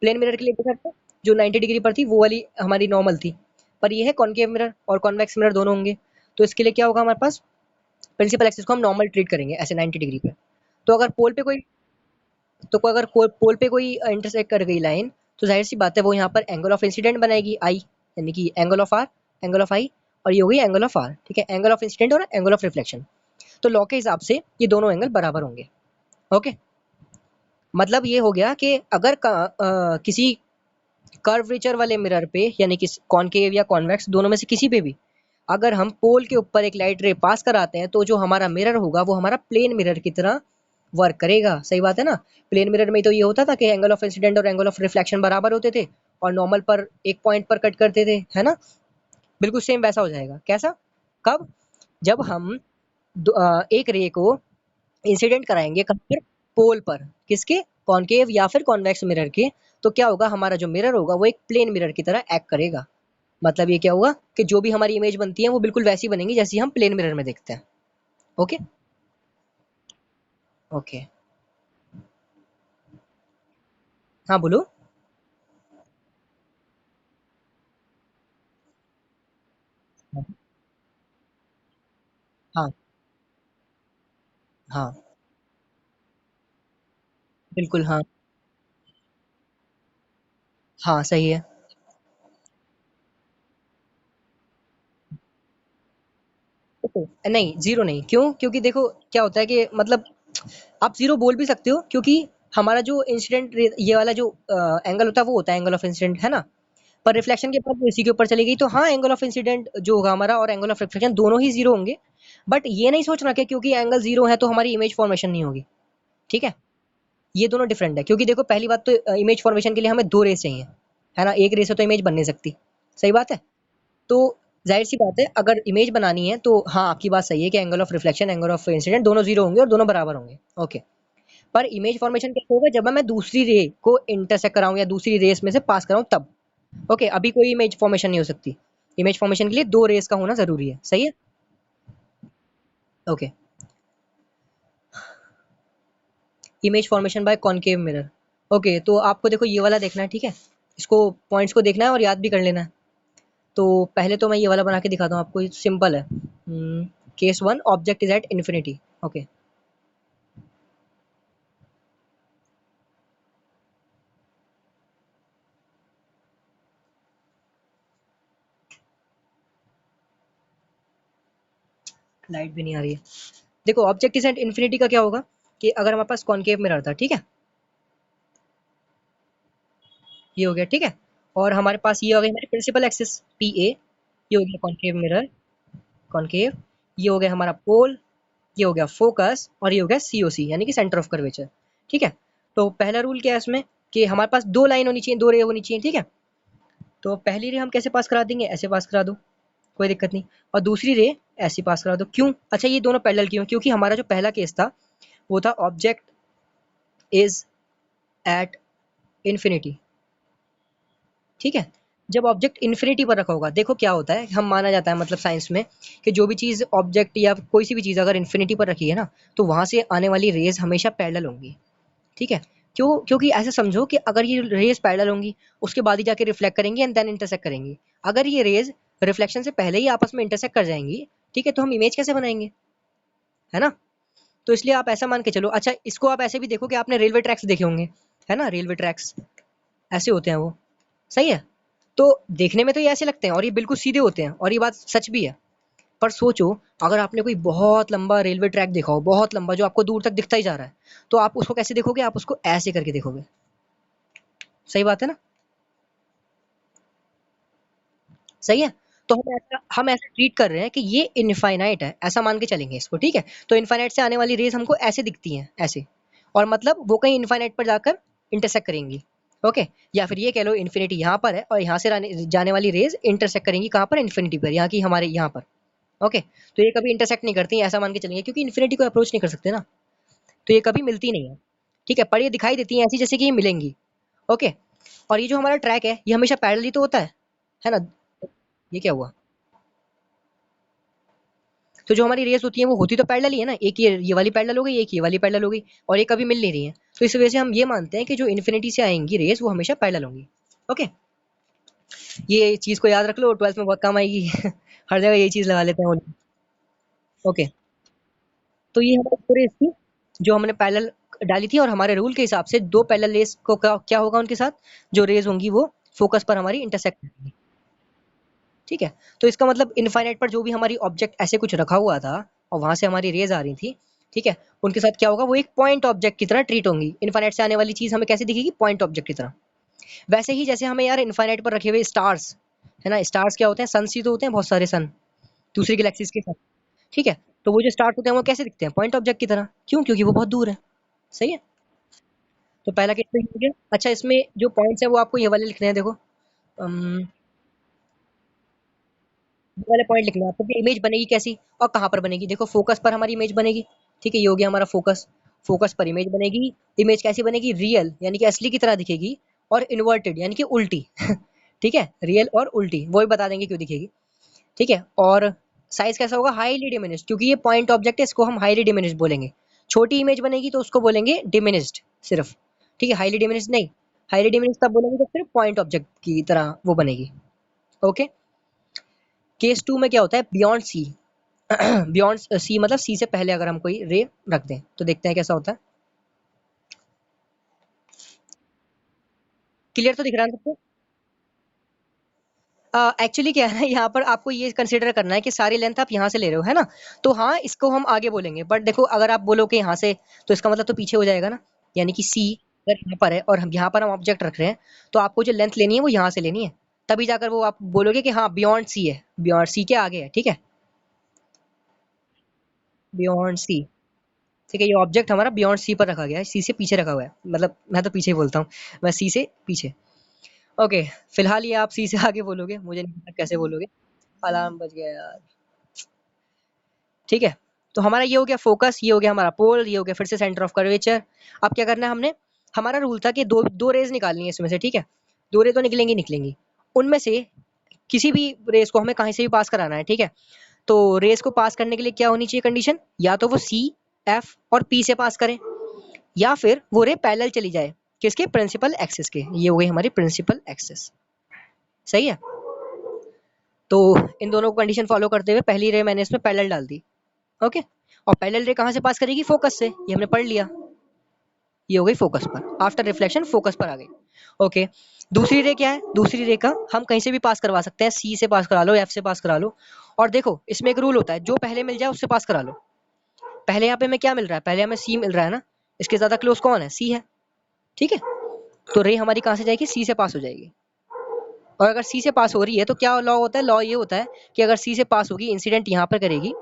प्लेन मिरर के लिए देख सकते हैं, जो 90 डिग्री पर थी वो वाली हमारी नॉर्मल थी। पर ये है कॉनकेव मिरर और कॉन्वेक्स मिरर दोनों होंगे। तो इसके लिए क्या होगा हमारे पास? प्रिंसिपल एक्सिस को हम नॉर्मल ट्रीट करेंगे ऐसे 90 डिग्री पे। तो अगर पोल पे कोई पोल पे कोई इंटरसेक्ट कर गई लाइन, तो जाहिर सी बात है वो यहाँ पर एंगल ऑफ इंसिडेंट बनाएगी आई, यानी कि angle of R, angle of I, और ये हो गई एंगल ऑफ आर। ठीक है। एंगल ऑफ इंसिडेंट और एंगल ऑफ रिफ्लेक्शन। तो लॉ के हिसाब से ये दोनों एंगल बराबर होंगे। ओके। मतलब ये हो गया कि अगर किसी कर्वेचर वाले मिरर पे यानी कि कॉनकेव या कॉन्वेक्स दोनों में से किसी पे भी अगर हम पोल के ऊपर एक लाइट रे पास कराते हैं तो जो हमारा मिरर होगा वो हमारा प्लेन मिरर की तरह वर्क करेगा। सही बात है ना। प्लेन मिरर में तो ये होता था कि एंगल ऑफ इंसिडेंट और एंगल ऑफ रिफ्लेक्शन बराबर होते थे और नॉर्मल पर एक पॉइंट पर कट करते थे, है ना। बिल्कुल सेम वैसा हो जाएगा। कैसा? कब? जब हम एक रे को इंसिडेंट कराएंगे कहाँ पर? पोल पर। किसके? कॉनकेव या फिर कॉन्वेक्स मिरर के। तो क्या होगा? हमारा जो मिरर होगा वो एक प्लेन मिरर की तरह एक्ट करेगा। मतलब ये क्या हुआ कि जो भी हमारी इमेज बनती है वो बिल्कुल वैसी बनेंगी जैसी हम प्लेन मिरर में देखते हैं। ओके। ओके। हाँ बोलो। हाँ हाँ बिल्कुल हाँ। हाँ सही है। नहीं जीरो नहीं। क्यों? क्योंकि देखो क्या होता है कि मतलब आप जीरो बोल भी सकते हो क्योंकि हमारा जो इंसिडेंट ये वाला जो एंगल होता है वो होता है एंगल ऑफ इंसिडेंट, है ना। पर रिफ्लेक्शन के बाद वो इसी के ऊपर चली गई तो हाँ एंगल ऑफ इंसिडेंट जो होगा हमारा और एंगल ऑफ रिफ्लेक्शन दोनों ही जीरो होंगे। बट ये नहीं सोचना कि क्योंकि एंगल जीरो है तो हमारी इमेज फॉर्मेशन नहीं होगी। ठीक है। ये दोनों डिफरेंट है क्योंकि देखो पहली बात तो इमेज फॉर्मेशन के लिए हमें दो रेस चाहिए, है ना। एक रेस से तो इमेज बन नहीं सकती। सही बात है। तो जाहिर सी बात है अगर इमेज बनानी है तो हाँ आपकी बात सही है कि angle of reflection angle of incident दोनों जीरो होंगे और दोनों बराबर होंगे। ओके। पर इमेज फॉर्मेशन कैसे होगा? जब मैं दूसरी रे को इंटरसेक्ट कराऊं या दूसरी रेस में से पास कराऊं तब। ओके। अभी कोई इमेज फॉर्मेशन नहीं हो सकती। इमेज फॉर्मेशन के लिए दो रेस का होना जरूरी है। सही है। Okay, image formation by concave mirror. Okay, तो आपको देखो ये वाला देखना है, ठीक है, इसको पॉइंट्स को देखना है और याद भी कर लेना है। तो पहले तो मैं ये वाला बना के दिखाता हूँ आपको, सिंपल है। Case one, object is at infinity. Okay, light भी नहीं आ रही है। देखो ऑब्जेक्ट इज एट इन्फिनिटी का क्या होगा कि अगर हमारे पास कॉनकेव मिरर था, ठीक है, ये हो गया, ठीक है, और हमारे पास ये हो गया हमारी प्रिंसिपल एक्सिस पी ए, ये हो गया कॉनकेव मिरर, कॉनकेव, ये हो गया हमारा पोल, ये हो गया फोकस, और ये हो गया सीओसी यानी कि सेंटर ऑफ कर्वेचर। ठीक है, तो पहला रूल क्या है इसमें कि हमारे पास दो लाइन होनी चाहिए, दो रे होनी चाहिए, ठीक है। तो पहली रे हम कैसे पास करा देंगे, ऐसे पास करा दो, कोई दिक्कत नहीं, और दूसरी रे ऐसी पास करा दो। क्यों, अच्छा ये दोनों पैरेलल क्यों, क्योंकि हमारा जो पहला केस था वो था ऑब्जेक्ट इज एट इन्फिनिटी, ठीक है। जब ऑब्जेक्ट इन्फिनिटी पर रखा होगा, देखो क्या होता है, हम माना जाता है मतलब साइंस में कि जो भी चीज़ ऑब्जेक्ट या कोई सी भी चीज़ अगर इन्फिनिटी पर रखी है ना, तो वहां से आने वाली रेज हमेशा पैरेलल होंगी, ठीक है। क्यों, क्योंकि ऐसे समझो कि अगर ये रेज पैरेलल होंगी, उसके बाद ही जाके रिफ्लेक्ट करेंगी एंड देन इंटरसेक्ट करेंगी। अगर ये रेज रिफ्लेक्शन से पहले ही आपस में इंटरसेक्ट कर जाएंगी, ठीक है, तो हम इमेज कैसे बनाएंगे, है ना। तो इसलिए आप ऐसा मान के चलो। अच्छा इसको आप ऐसे भी देखो कि आपने रेलवे ट्रैक्स देखे होंगे, है ना, रेलवे ट्रैक्स ऐसे होते हैं वो, सही है। तो देखने में तो ये ऐसे लगते हैं और ये बिल्कुल सीधे होते हैं, और ये बात सच भी है। पर सोचो, अगर आपने कोई बहुत लंबा रेलवे ट्रैक देखा हो, बहुत लंबा, जो आपको दूर तक दिखता ही जा रहा है, तो आप उसको कैसे देखोगे, आप उसको ऐसे करके देखोगे, सही बात है ना, सही है। तो हम ऐसा ट्रीट कर रहे हैं कि ये इनफाइनाइट है, ऐसा मान के चलेंगे इसको, ठीक है। तो इनफाइनाइट से आने वाली रेज हमको ऐसे दिखती हैं, ऐसे, और मतलब वो कहीं इनफाइनाइट पर जाकर इंटरसेक्ट करेंगी, ओके। या फिर ये कह लो इन्फिनिटी यहाँ पर है और यहाँ से जाने वाली रेज इंटरसेक्ट करेंगी कहाँ पर, इन्फिनिटी पर, यहाँ की हमारे यहाँ पर, ओके। तो ये कभी इंटरसेक्ट नहीं करती, ऐसा मान के चलेंगे, क्योंकि इन्फिनिटी को अप्रोच नहीं कर सकते ना, तो ये कभी मिलती नहीं है, ठीक है। पर ये दिखाई देती है ऐसी जैसे कि ये मिलेंगी, ओके। और ये जो हमारा ट्रैक है ये हमेशा पैरेलल ही तो होता है ना। ये क्या हुआ, तो जो हमारी रेस होती है वो होती तो पैरेलल ही है ना, एक ये वाली पैरेलल हो गई, एक ये वाली पैरेलल हो गई, और ये कभी मिल नहीं रही है। तो इस वजह से हम ये मानते हैं कि जो इन्फिनिटी से आएंगी रेस वो हमेशा पैरेलल होंगी, ओके। ये चीज को याद रख लो, ट्वेल्थ में बहुत काम आएगी। हर जगह यही चीज लगा लेते हैं वो, ओके। तो ये हमारी दो रेस थी जो हमने पैरेलल डाली थी, और हमारे रूल के हिसाब से दो पैरेलल रेस को क्या होगा उनके साथ, जो रेस होंगी वो फोकस पर हमारी इंटरसेक्ट करेंगी, ठीक है। तो इसका मतलब इनफाइनाइट पर जो भी हमारी ऑब्जेक्ट ऐसे कुछ रखा हुआ था और वहां से हमारी रेज आ रही थी, ठीक है, उनके साथ क्या होगा, वो एक पॉइंट ऑब्जेक्ट की तरह ट्रीट होंगी। इनफाइनाइट से आने वाली चीज हमें कैसे दिखेगी, पॉइंट ऑब्जेक्ट की तरह। वैसे ही जैसे हमें यार इनफाइनाइट पर रखे हुए स्टार्स, है ना, स्टार्स क्या होते हैं, सन ही तो होते हैं, बहुत सारे सन दूसरी गैलेक्सीज के साथ, ठीक है। तो वो जो स्टार्स होते हैं वो कैसे दिखते हैं, पॉइंट ऑब्जेक्ट की तरह, क्यों, क्योंकि वो बहुत दूर है, सही है। तो पहला केस तो ये हो गया। अच्छा इसमें जो पॉइंट्स है वो आपको ये वाले लिखने हैं, देखो, ये वाले पॉइंट लिखना है आपको कि इमेज बनेगी कैसी और कहाँ पर बनेगी। देखो फोकस पर हमारी इमेज बनेगी, ठीक है, ये हो गया हमारा फोकस, फोकस पर इमेज बनेगी। इमेज कैसी बनेगी, रियल यानी कि असली की तरह दिखेगी, और इन्वर्टेड यानी कि उल्टी। ठीक है, रियल और उल्टी, वो भी बता देंगे क्यों दिखेगी, ठीक है। और साइज कैसा होगा, हाईली डिमिनिश्ड, क्योंकि ये पॉइंट ऑब्जेक्ट है, इसको हम हाईली डिमिनिश्ड बोलेंगे। छोटी इमेज बनेगी तो उसको बोलेंगे डिमिनिश्ड सिर्फ, ठीक है, हाईली डिमिनिश्ड नहीं। हाईली डिमिनिश्ड तब बोलेंगे जब सिर्फ पॉइंट ऑब्जेक्ट की तरह वो बनेगी, ओके। केस टू में क्या होता है, बियॉन्ड सी। बियॉन्ड सी मतलब सी से पहले अगर हम कोई रे रख दें, तो देखते हैं कैसा होता है। क्लियर तो दिख रहा है सबको। एक्चुअली क्या है ना, यहाँ पर आपको ये कंसिडर करना है कि सारी लेंथ आप यहाँ से ले रहे हो, है ना। तो हाँ इसको हम आगे बोलेंगे, बट देखो अगर आप बोलो कि यहाँ से, तो इसका मतलब तो पीछे हो जाएगा ना। यानी कि सी अगर यहाँ पर है और हम यहाँ पर हम ऑब्जेक्ट रख रहे हैं, तो आपको जो लेंथ लेनी है वो यहाँ से लेनी है, तभी जाकर वो आप बोलोगे कि हाँ बियॉन्ड सी है, बियॉन्ड सी के आगे है, ठीक है, बियॉन्ड सी, ठीक है। ये ऑब्जेक्ट हमारा बियॉन्ड सी पर रखा गया है, सी से पीछे रखा हुआ है, मतलब मैं तो पीछे ही बोलता हूँ, मैं सी से पीछे, ओके। फिलहाल ये आप सी से आगे बोलोगे, मुझे नहीं पता कैसे बोलोगे। अलार्म बज गया यार, ठीक है। तो हमारा ये हो गया फोकस, ये हो गया हमारा पोल, ये हो गया फिर से सेंटर ऑफ कर्वेचर। अब क्या करना है हमने, हमारा रूल था कि दो दो रेज निकालनी है इसमें से, ठीक है। दो रे तो निकलेंगी निकलेंगी, उनमें से किसी भी रेस को हमें कहीं से भी पास कराना है, ठीक है। तो रेस को पास करने के लिए क्या होनी चाहिए कंडीशन, या तो वो सी, एफ और पी से पास करें, या फिर वो रे पैरेलल चली जाए किसके, प्रिंसिपल एक्सिस के। ये हो गई हमारी प्रिंसिपल एक्सिस, सही है। तो इन दोनों को कंडीशन फॉलो करते हुए पहली रे मैंने इसमें पैरेलल डाल दी, ओके। और पैरेलल रे कहाँ से पास करेगी, फोकस से, ये हमने पढ़ लिया। ये हो गई फोकस पर, आफ्टर रिफ्लेक्शन फोकस पर आ गई, ओके। दूसरी रे क्या है, दूसरी रे का हम कहीं से भी पास करवा सकते हैं, सी से पास करा लो, एफ से पास करा लो। और देखो इसमें एक रूल होता है, जो पहले मिल जाए उससे पास करा लो। पहले यहाँ पे हमें क्या मिल रहा है, पहले हमें सी मिल रहा है ना, इसके ज्यादा क्लोज कौन है, सी है, ठीक है। तो रे हमारी कहाँ से जाएगी, सी से पास हो जाएगी। और अगर सी से पास हो रही है तो क्या लॉ होता है, लॉ ये होता है कि अगर सी से पास होगी, इंसिडेंट यहाँ पर करेगी,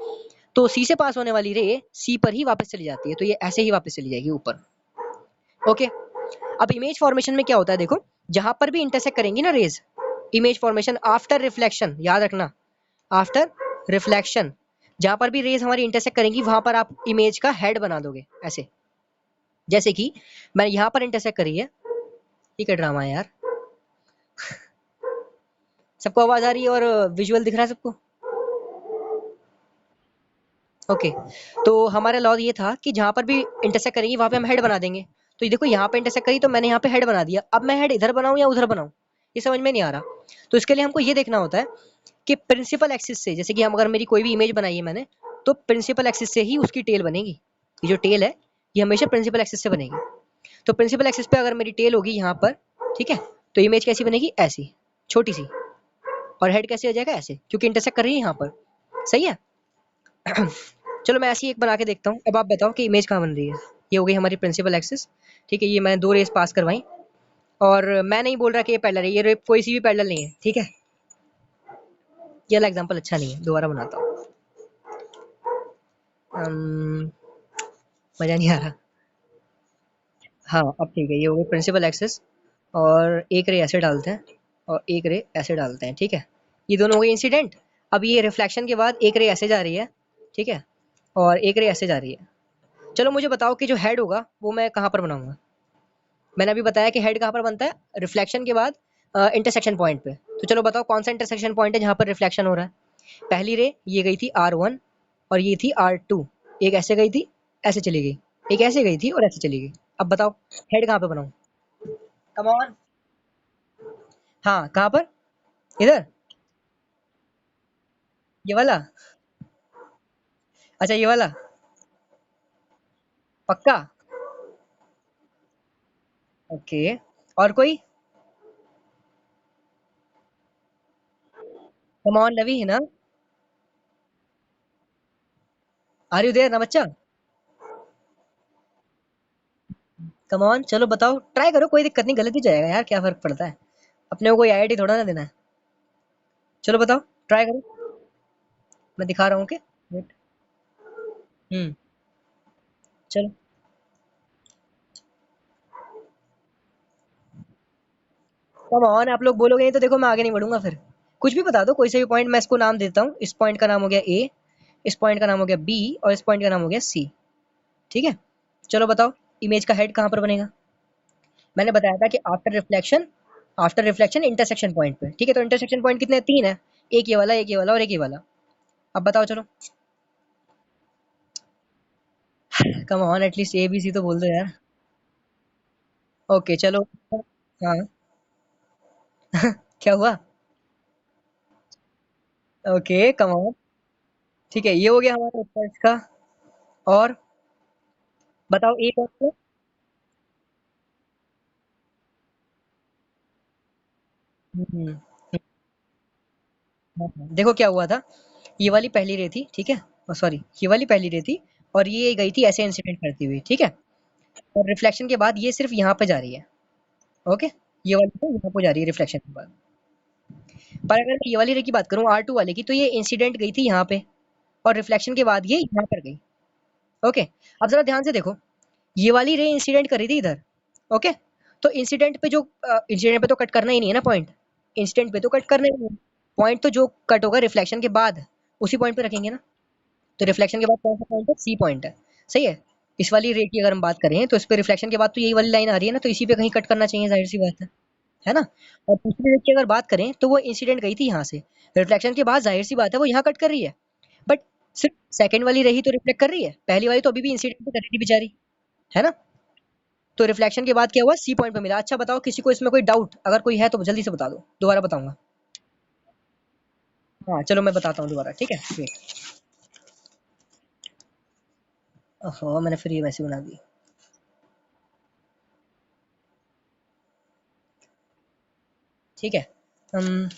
तो सी से पास होने वाली रे सी पर ही वापस चली जाती है, तो ये ऐसे ही वापस चली जाएगी ऊपर, ओके। अब इमेज फॉर्मेशन में क्या होता है, देखो जहां पर भी इंटरसेक्ट करेंगी ना rays, image formation after reflection, याद रखना, आफ्टर रिफ्लेक्शन जहां पर भी रेज हमारी इंटरसेक्ट करेंगी वहां पर आप इमेज का हेड बना दोगे ऐसे। जैसे कि मैंने यहाँ पर इंटरसेक्ट करी है, ठीक है, ड्रामा है यार। सबको आवाज आ रही है और विजुअल दिख रहा है सबको, ओके। तो हमारा लॉ ये था कि जहां पर भी इंटरसेक्ट करेंगी वहां पे हम हेड बना देंगे। तो ये देखो यहाँ पे इंटरसेक्ट करी तो मैंने यहाँ पे हेड बना दिया, अब मैं हेड इधर बनाऊं या उधर बनाऊं, ये समझ में नहीं आ रहा। तो इसके लिए हमको ये देखना होता है कि प्रिंसिपल एक्सिस से, जैसे कि हम अगर मेरी कोई भी इमेज बनाई है मैंने, तो प्रिंसिपल एक्सिस से ही उसकी टेल बनेगी। ये जो टेल है ये हमेशा प्रिंसिपल एक्सिस से बनेगी। तो प्रिंसिपल एक्सिस पे अगर मेरी टेल होगी यहाँ पर, ठीक है, तो इमेज कैसी बनेगी, ऐसी छोटी सी। और हेड कैसे आ जाएगा, ऐसे, क्योंकि इंटरसेक्ट कर रही है यहाँ पर, सही है। चलो मैं ऐसी एक बना के देखता हूँ, अब आप बताओ कि इमेज कहाँ बन रही है। ये हो गई हमारी प्रिंसिपल एक्सिस, ठीक है। ये मैंने दो रेस पास करवाई, और मैं नहीं बोल रहा कि ये पैरेलल है, ये रे कोई सी भी पैरेलल नहीं है, ठीक है। ये वाला एग्जांपल अच्छा नहीं है, दोबारा बनाता हूँ। मजा नहीं आ रहा। हाँ अब ठीक है, ये हो गई प्रिंसिपल एक्सिस, और एक रे ऐसे डालते हैं और एक रे ऐसे डालते हैं, ठीक है। ये दोनों हो गए इंसिडेंट। अब ये रिफ्लेक्शन के बाद एक रे ऐसे जा रही है, ठीक है, और एक रे ऐसे जा रही है। चलो मुझे बताओ कि जो हेड होगा वो मैं कहाँ पर बनाऊंगा। मैंने अभी बताया कि हेड कहाँ पर बनता है, रिफ्लेक्शन के बाद इंटरसेक्शन पॉइंट पे। तो चलो बताओ कौन सा इंटरसेक्शन पॉइंट है जहाँ पर रिफ्लेक्शन हो रहा है। पहली रे ये गई थी R1 और ये थी R2, एक ऐसे गई थी, ऐसे चली गई, एक ऐसे गई थी और ऐसे चली गई। अब बताओ हेड कहाँ पे बनाऊं, कम ऑन। हाँ कहाँ पर, इधर, ये वाला, अच्छा ये वाला, पक्का, ओके। और कोई, कम ऑन लवी है ना, आर यू देयर ना बच्चा, कम ऑन, चलो बताओ, ट्राई करो, कोई दिक्कत नहीं, गलत ही जाएगा यार, क्या फर्क पड़ता है, अपने को कोई आईआईटी थोड़ा ना देना है। चलो बताओ, ट्राई करो, मैं दिखा रहा हूँ, ओके, वेट। हम्म, चलो। कम ऑन, आप लोग बोलोगे नहीं तो देखो मैं आगे नहीं बढ़ूंगा फिर। कुछ भी बता दो, कोई से भी पॉइंट, मैं इसको नाम देता हूँ, इस पॉइंट का नाम हो गया ए, इस पॉइंट का नाम हो गया बी, और इस पॉइंट का नाम हो गया सी, ठीक है। चलो बताओ इमेज का हेड कहाँ पर बनेगा। मैंने बताया था कि आफ्टर रिफ्लेक्शन इंटरसेक्शन पॉइंट पे, ठीक है। तो इंटरसेक्शन पॉइंट कितने हैं? तीन है, एक ये वाला, एक ये वाला और एक ये वाला। अब बताओ चलो, come on, at least A B C तो बोल दो यार। ओके चलो, हाँ। क्या हुआ, ओके कम ऑन, ठीक है, ये हो गया हमारा उत्तर इसका। और बताओ एक और। हम्म, देखो क्या हुआ था, ये वाली पहली रे थी, ठीक है, सॉरी ये वाली पहली रे थी, और ये गई थी ऐसे इंसिडेंट करती हुई, ठीक है। और रिफ्लेक्शन के बाद ये सिर्फ यहाँ पे जा रही है, ओके, ये वाली तो यहाँ पे जा रही है रिफ्लेक्शन के बाद। पर अगर मैं ये वाली रे की बात करूँ R2 वाले की, तो ये इंसिडेंट गई थी यहाँ पे, और रिफ्लेक्शन के बाद ये यहाँ पर गई, ओके। अब जरा ध्यान से देखो, ये वाली रे इंसिडेंट कर रही थी इधर, ओके। तो इंसिडेंट पे जो इंसिडेंट पे तो कट करना ही नहीं है ना पॉइंट, इंसिडेंट पे तो कट करना ही नहीं है। पॉइंट तो जो कट होगा रिफ्लेक्शन के बाद उसी पॉइंट पे रखेंगे ना। तो रिफ्लेक्शन के बाद कौन सा पॉइंट है, सी पॉइंट है, सही है। इस वाली रे की अगर हम बात करें तो इस पे रिफ्लेक्शन के बाद तो यही वाली लाइन आ रही है ना, तो इसी पे कहीं कट करना चाहिए, जाहिर सी बात है ना। और दूसरी रे की अगर बात करें तो वो इंसिडेंट गई थी यहाँ से, रिफ्लेक्शन के बाद जाहिर सी बात है वो यहाँ कट कर रही है। बट सिर्फ सेकंड वाली रे ही तो रिफ्लेक्ट कर रही है, पहली वाली तो अभी भी इंसिडेंट कर रही थी बेचारी, है ना? तो रिफ्लेक्शन के बाद क्या हुआ, सी पॉइंट पे मिला। अच्छा बताओ किसी को इसमें कोई डाउट अगर कोई है तो जल्दी से बता दो, दोबारा बताऊंगा। हाँ चलो मैं बताता हूँ दोबारा, ठीक है वेट। ओहो मैंने फिर ये वैसे बना दी। ठीक है। हम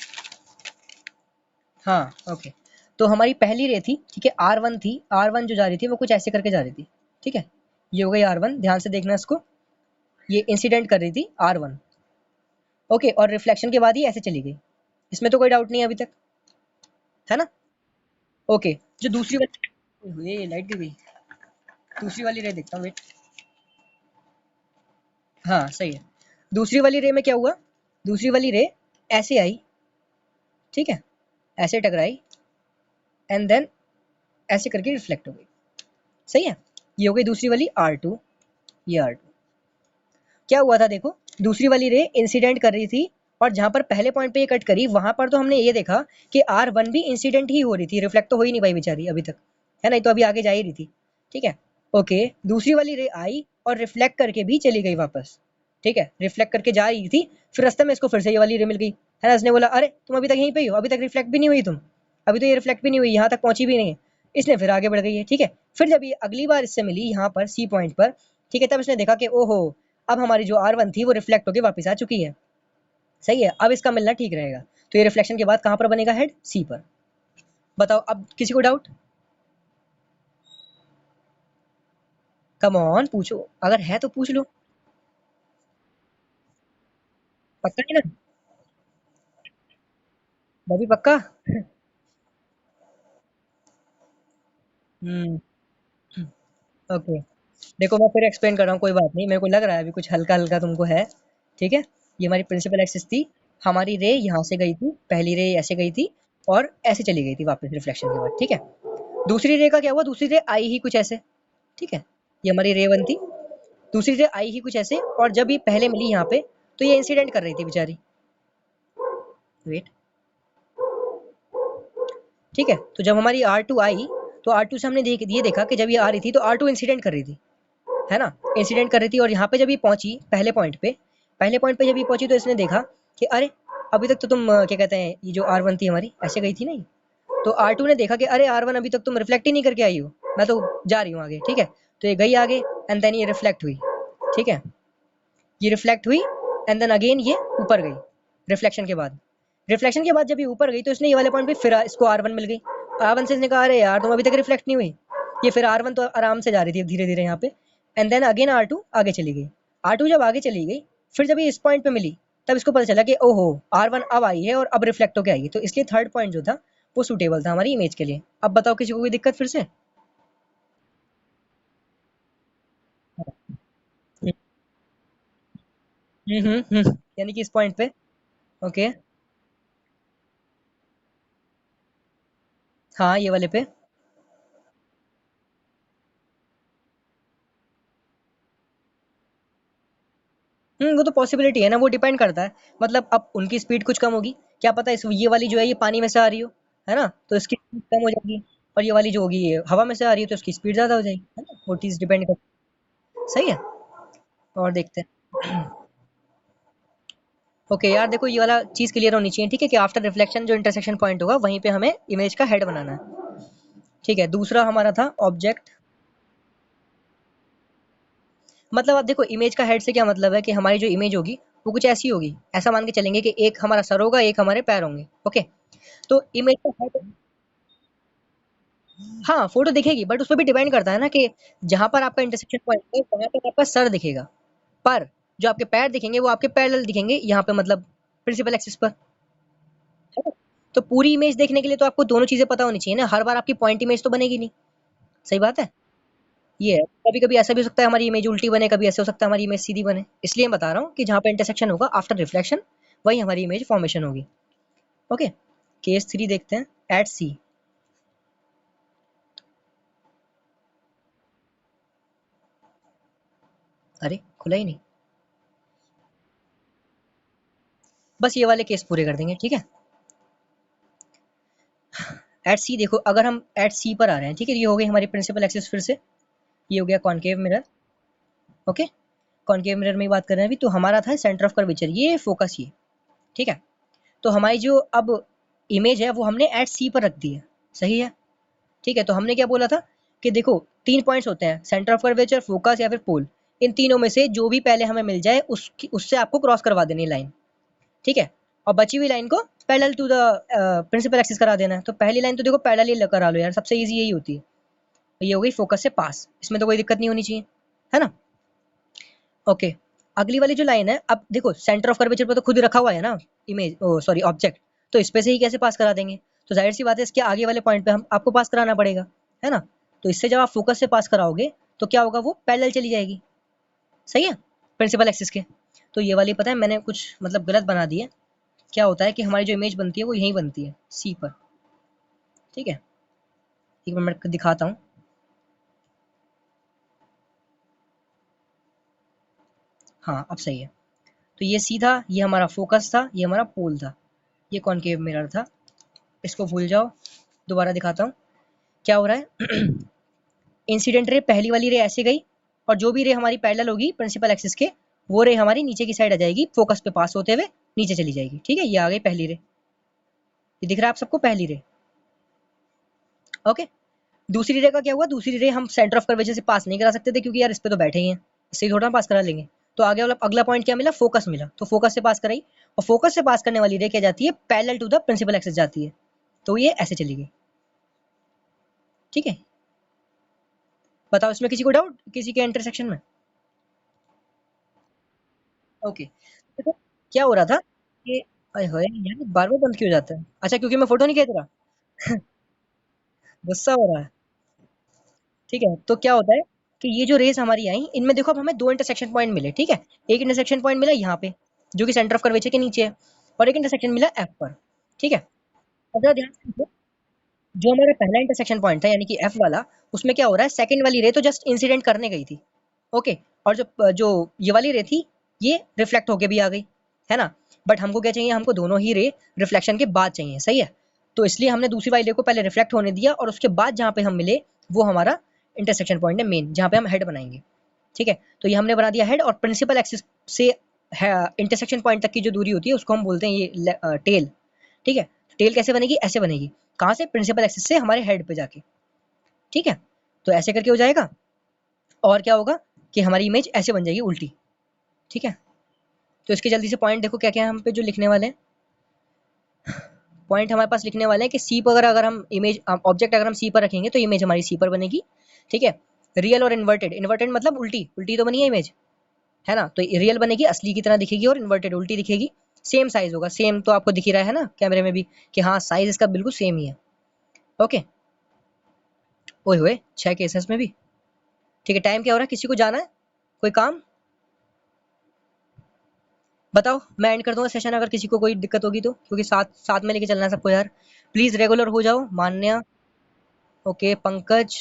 हाँ ओके। तो हमारी पहली रे थी, ठीक है, R1 थी। R1 जो जा रही थी वो कुछ ऐसे करके जा रही थी, ठीक है। ये हो गई R1, ध्यान से देखना इसको। ये इंसिडेंट कर रही थी R1, ओके। और रिफ्लेक्शन के बाद ही ऐसे चली गई, इसमें तो कोई डाउट नहीं है अभी तक, है ना? ओके। जो दूसरी वाली, ये लाइट गिर गई। दूसरी वाली रे देखता हूँ वेट। हाँ सही है। दूसरी वाली रे में क्या हुआ, दूसरी वाली रे ऐसे आई, ठीक है, ऐसे टकराई, एंड देन ऐसे करके रिफ्लेक्ट हो गई, सही है। ये हो गई दूसरी वाली R2, ये R2। क्या हुआ था देखो, दूसरी वाली रे इंसिडेंट कर रही थी, और जहां पर पहले पॉइंट पे ये कट करी वहां पर तो हमने ये देखा कि R1 भी इंसिडेंट ही हो रही थी, रिफ्लेक्ट तो हो ही नहीं पाई बेचारी अभी तक, है नहीं तो अभी आगे जा ही रही थी, ठीक है। ओके, दूसरी वाली रे आई और रिफ्लेक्ट करके भी चली गई वापस, ठीक है, रिफ्लेक्ट करके जा रही थी। फिर रास्ते में इसको फिर से ये वाली रे मिल गई, है ना। इसने बोला अरे तुम अभी तक यहीं पे ही हो, अभी तक रिफ्लेक्ट भी नहीं हुई तुम, अभी तो ये रिफ्लेक्ट भी नहीं हुई, यहाँ तक पहुंची भी नहीं है। इसने फिर आगे बढ़ गई है, ठीक है। फिर जब ये अगली बार इससे मिली यहाँ पर सी पॉइंट पर, ठीक है, तब इसने देखा कि ओहो, अब हमारी जो R1 थी वो रिफ्लेक्ट होकर वापस आ चुकी है, सही है। अब इसका मिलना ठीक रहेगा। तो ये रिफ्लेक्शन के बाद कहाँ पर बनेगा, हेड सी पर। बताओ अब किसी को डाउट? कम ऑन पूछो, अगर है तो पूछ लो। पक्का है ना? बभी पक्का? हम्म। ओके, देखो मैं फिर एक्सप्लेन कर रहा हूँ, कोई बात नहीं, मेरे को लग रहा है अभी कुछ हल्का हल्का तुमको है, ठीक है। ये हमारी प्रिंसिपल एक्सिस थी, हमारी रे यहाँ से गई थी, पहली रे ऐसे गई थी और ऐसे चली गई थी वापस रिफ्लेक्शन के बाद, ठीक है। दूसरी रे का क्या हुआ, दूसरी रे आई ही कुछ ऐसे, ठीक है। ये हमारी रे वन थी, दूसरी रे आई ही कुछ ऐसे, और जब ये पहले मिली यहाँ पे तो ये इंसिडेंट कर रही थी बेचारी, वेट, ठीक है। तो जब हमारी R2 आई तो R2 से हमने ये देखा कि जब ये आ रही थी तो R2 इंसिडेंट कर रही थी, है ना, इंसिडेंट कर रही थी। और यहाँ पे जब ये पहुंची पहले पॉइंट पे, पहले पॉइंट पे जब ये पहुंची तो इसने देखा कि अरे अभी तक तो तुम क्या कहते हैं, ये जो R1 थी हमारी ऐसे गई थी नहीं, तो R2 ने देखा कि अरे R1 अभी तक तुम रिफ्लेक्ट ही नहीं करके आई हो, मैं तो जा रही हूँ आगे, ठीक है। तो ये गई आगे, एंड देन ये रिफ्लेक्ट हुई, ठीक है, ये रिफ्लेक्ट हुई, एंड देन अगेन ये ऊपर गई रिफ्लेक्शन के बाद। रिफ्लेक्शन के बाद जब ये ऊपर गई तो इसने ये वाले पॉइंट पे फिर इसको R1 मिल गई। R1 से इसने कहा अरे यार तुम अभी तक रिफ्लेक्ट नहीं हुई, ये फिर R1 तो आराम से जा रही थी धीरे धीरे यहाँ पे, एंड देन अगेन R2 आगे चली गई। R2 जब आगे चली गई, फिर जब ये इस पॉइंट पे मिली तब इसको पता चला कि ओहो, R1 अब आई है और अब रिफ्लेक्ट होके आई है, तो इसलिए थर्ड पॉइंट जो था वो सूटेबल था हमारी इमेज के लिए। अब बताओ किसी को कोई दिक्कत फिर से? यानी कि इस पॉइंट पे, ओके। हाँ ये वाले पे। वो तो पॉसिबिलिटी है ना, वो डिपेंड करता है। मतलब अब उनकी स्पीड कुछ कम होगी, क्या पता इस ये वाली जो है ये पानी में से आ रही हो, है ना, तो इसकी स्पीड कम हो जाएगी। और ये वाली जो होगी ये हवा में से आ रही है तो इसकी स्पीड ज़्यादा हो जाएगी, है ना, वो चीज़ डिपेंड कर। सही है। और देखते हैं। ओके यार देखो, ये वाला चीज़ क्लियर होनी चाहिए, ठीक है, कि आफ्टर रिफ्लेक्शन जो इंटरसेक्शन पॉइंट होगा वहीं पे हमें इमेज का हेड बनाना है, ठीक है। दूसरा हमारा था ऑब्जेक्ट। मतलब अब देखो इमेज का हेड से क्या मतलब है कि हमारी जो इमेज होगी वो कुछ ऐसी होगी, ऐसा मान के चलेंगे कि एक हमारा सर होगा, एक हमारे पैर होंगे, ओके। तो इमेज का हेड, हाँ फोटो दिखेगी, बट उस पर भी डिपेंड करता है ना कि जहां पर आपका इंटरसेक्शन पॉइंट है वहां पर आपका सर दिखेगा, पर जो आपके पैर दिखेंगे वो आपके पैरेलल दिखेंगे यहाँ पे, मतलब प्रिंसिपल एक्सिस पर, है ना? तो पूरी इमेज देखने के लिए तो आपको दोनों चीजें पता होनी चाहिए ना, हर बार आपकी पॉइंट इमेज तो बनेगी नहीं, सही बात है। ये है, कभी कभी ऐसा भी हो सकता है हमारी इमेज उल्टी बने, कभी ऐसा हो सकता है हमारी इमेज सीधी बने, इसलिए मैं बता रहा हूँ कि जहाँ पे इंटरसेक्शन होगा आफ्टर रिफ्लेक्शन वही हमारी इमेज फॉर्मेशन होगी, ओके। केस 3 देखते हैं, एट सी। अरे खुला ही नहीं, बस ये वाले केस पूरे कर देंगे, ठीक है। एट सी देखो, अगर हम एट सी पर आ रहे हैं, ठीक है, ये हो गई हमारी प्रिंसिपल एक्सिस। फिर से ये हो गया concave mirror. Okay, concave mirror में बात कर रहे हैं अभी, तो हमारा था सेंटर ऑफ कर्वेचर, ये फोकस ये, ठीक है। तो हमारी जो अब इमेज है वो हमने एट सी पर रख दी है, सही है, ठीक है। तो हमने क्या बोला था कि देखो 3 पॉइंट्स होते हैं, सेंटर ऑफ कर्वेचर, फोकस या फिर पोल। इन तीनों में से जो भी पहले हमें मिल जाए उससे आपको क्रॉस करवा देनी लाइन, ठीक है। और बची हुई लाइन को parallel to the principal axis करा देना है। तो पहली लाइन तो देखो पैरेलल ही करा लो यार, सबसे ईजी यही होती है। तो ये हो गई फोकस से पास, इसमें तो कोई दिक्कत नहीं होनी चाहिए, है ना। ओके, अगली वाली जो लाइन है, अब देखो सेंटर ऑफ कर्वेचर पर तो खुद ही रखा हुआ है ना इमेज, सॉरी ऑब्जेक्ट, तो इस पे से ही कैसे पास करा देंगे। तो जाहिर सी बात है इसके आगे वाले पॉइंट पे हम आपको पास कराना पड़ेगा, है ना। तो इससे जब आप फोकस से पास कराओगे तो क्या होगा, वो पैरेलल चली जाएगी, सही है, प्रिंसिपल एक्सिस के। तो ये वाली पता है मैंने कुछ मतलब गलत बना दी है। क्या होता है कि हमारी जो इमेज बनती है वो यहीं बनती है, सी पर, ठीक है। एक मिनट मैं दिखाता हूँ। हाँ अब सही है। तो ये सी था, ये हमारा फोकस था, ये हमारा पोल था, ये कॉनकेव मिरर था। इसको भूल जाओ, दोबारा दिखाता हूँ क्या हो रहा है। इंसिडेंट रे पहली वाली रे ऐसे गई, और जो भी रे हमारी पैरेलल होगी प्रिंसिपल एक्सिस के, वो रे हमारी नीचे की साइड आ जाएगी, फोकस पे पास होते हुए नीचे चली जाएगी, ठीक है। ये आ गई पहली रे, ये दिख रहा है आप सबको, पहली रे। ओके, दूसरी रे का क्या हुआ, दूसरी रे हम सेंटर ऑफ कर्वेचर से पास नहीं करा सकते थे, क्योंकि यार इस पे तो बैठे ही हैं, इससे ही थोड़ा पास करा लेंगे। तो आगे वाला अगला पॉइंट क्या मिला, फोकस मिला, तो फोकस से पास कराई। और फोकस से पास करने वाली रे क्या जाती है, parallel to the principal axis जाती है, तो ये ऐसे चली गई, ठीक है। बताओ इसमें किसी को डाउट, किसी के इंटरसेक्शन में। ओके, देखो क्या हो रहा था कि, अरे होए यार बार बार बंद क्यों हो जाता है, अच्छा क्योंकि मैं फोटो नहीं खींच रहा। गुस्सा हो रहा है, ठीक है। तो क्या होता है कि ये जो रेस हमारी आई, इनमें देखो अब हमें दो इंटरसेक्शन पॉइंट मिले, ठीक है। एक इंटरसेक्शन पॉइंट मिला यहाँ पे, जो कि सेंटर ऑफ कर्वेचर के नीचे है, और एक इंटरसेक्शन मिला एफ पर, ठीक है। अब जरा ध्यान से देखो, जो हमारा पहला इंटरसेक्शन पॉइंट था यानी कि एफ वाला, उसमें क्या हो रहा है, सेकंड वाली रे तो जस्ट इंसिडेंट करने गई थी, ओके। और जो जो ये वाली रे थी, ये रिफ्लेक्ट होके भी आ गई, है ना। बट हमको क्या चाहिए, हमको दोनों ही रे रिफ्लेक्शन के बाद चाहिए, सही है। तो इसलिए हमने दूसरी वाली रे को पहले रिफ्लेक्ट होने दिया, और उसके बाद जहाँ पे हम मिले वो हमारा इंटरसेक्शन पॉइंट है मेन, जहाँ पे हम हेड बनाएंगे, ठीक है। तो ये हमने बना दिया हेड, और प्रिंसिपल एक्सिस से इंटरसेक्शन पॉइंट तक की जो दूरी होती है उसको हम बोलते हैं ये टेल, ठीक है। टेल कैसे बनेगी, ऐसे बनेगी, कहाँ से, प्रिंसिपल एक्सिस से हमारे हेड पे जाके, ठीक है। तो ऐसे करके हो जाएगा, और क्या होगा कि हमारी इमेज ऐसे बन जाएगी उल्टी, ठीक है। तो इसके जल्दी से पॉइंट देखो क्या क्या है हम पे जो लिखने वाले हैं। पॉइंट हमारे पास लिखने वाले हैं कि सी पर अगर हम इमेज ऑब्जेक्ट अगर हम सी पर रखेंगे तो इमेज हमारी सी पर बनेगी, ठीक है। रियल और इन्वर्टेड, इन्वर्टेड मतलब उल्टी, उल्टी तो बनी है इमेज, है ना। तो रियल बनेगी, असली की तरह दिखेगी, और इन्वर्टेड उल्टी दिखेगी। सेम साइज होगा, सेम तो आपको दिख ही रहा है ना कैमरे में भी कि हाँ साइज इसका बिल्कुल सेम ही है, ओके। ओए हुए 6 केसेस में भी, ठीक है। टाइम क्या हो रहा है, किसी को जाना है, कोई काम, बताओ, मैं एंड कर दूंगा सेशन अगर किसी को कोई दिक्कत होगी तो, क्योंकि साथ साथ में लेके चलना है सबको यार। प्लीज रेगुलर हो जाओ, मान्या, ओके, पंकज,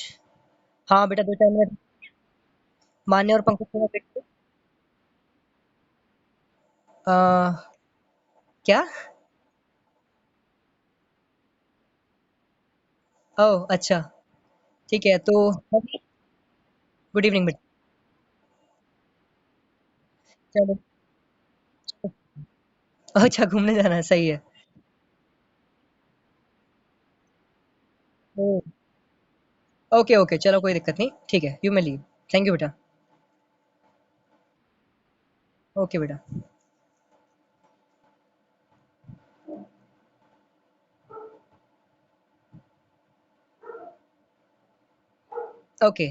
हाँ बेटा 2 4 मिनट, मान्या और पंकज को वेट करो। क्या, ओह अच्छा, ठीक है। तो गुड इवनिंग बेटा, चलो, अच्छा घूमने जाना है, सही है। ओके ओके, चलो कोई दिक्कत नहीं, ठीक है, you may leave, thank you बेटा, ओके बेटा। ओके,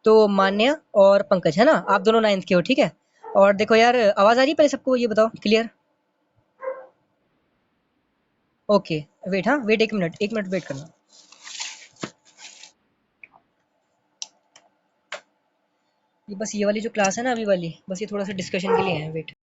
तो मान्या और पंकज है ना, आप दोनों 9th के हो, ठीक है। और देखो यार आवाज आ रही है पहले सबको ये बताओ, क्लियर, ओके। वेट, हाँ वेट, 1 मिनट 1 मिनट वेट करना। ये बस ये वाली जो क्लास है ना अभी वाली, बस ये थोड़ा सा डिस्कशन के लिए है, वेट।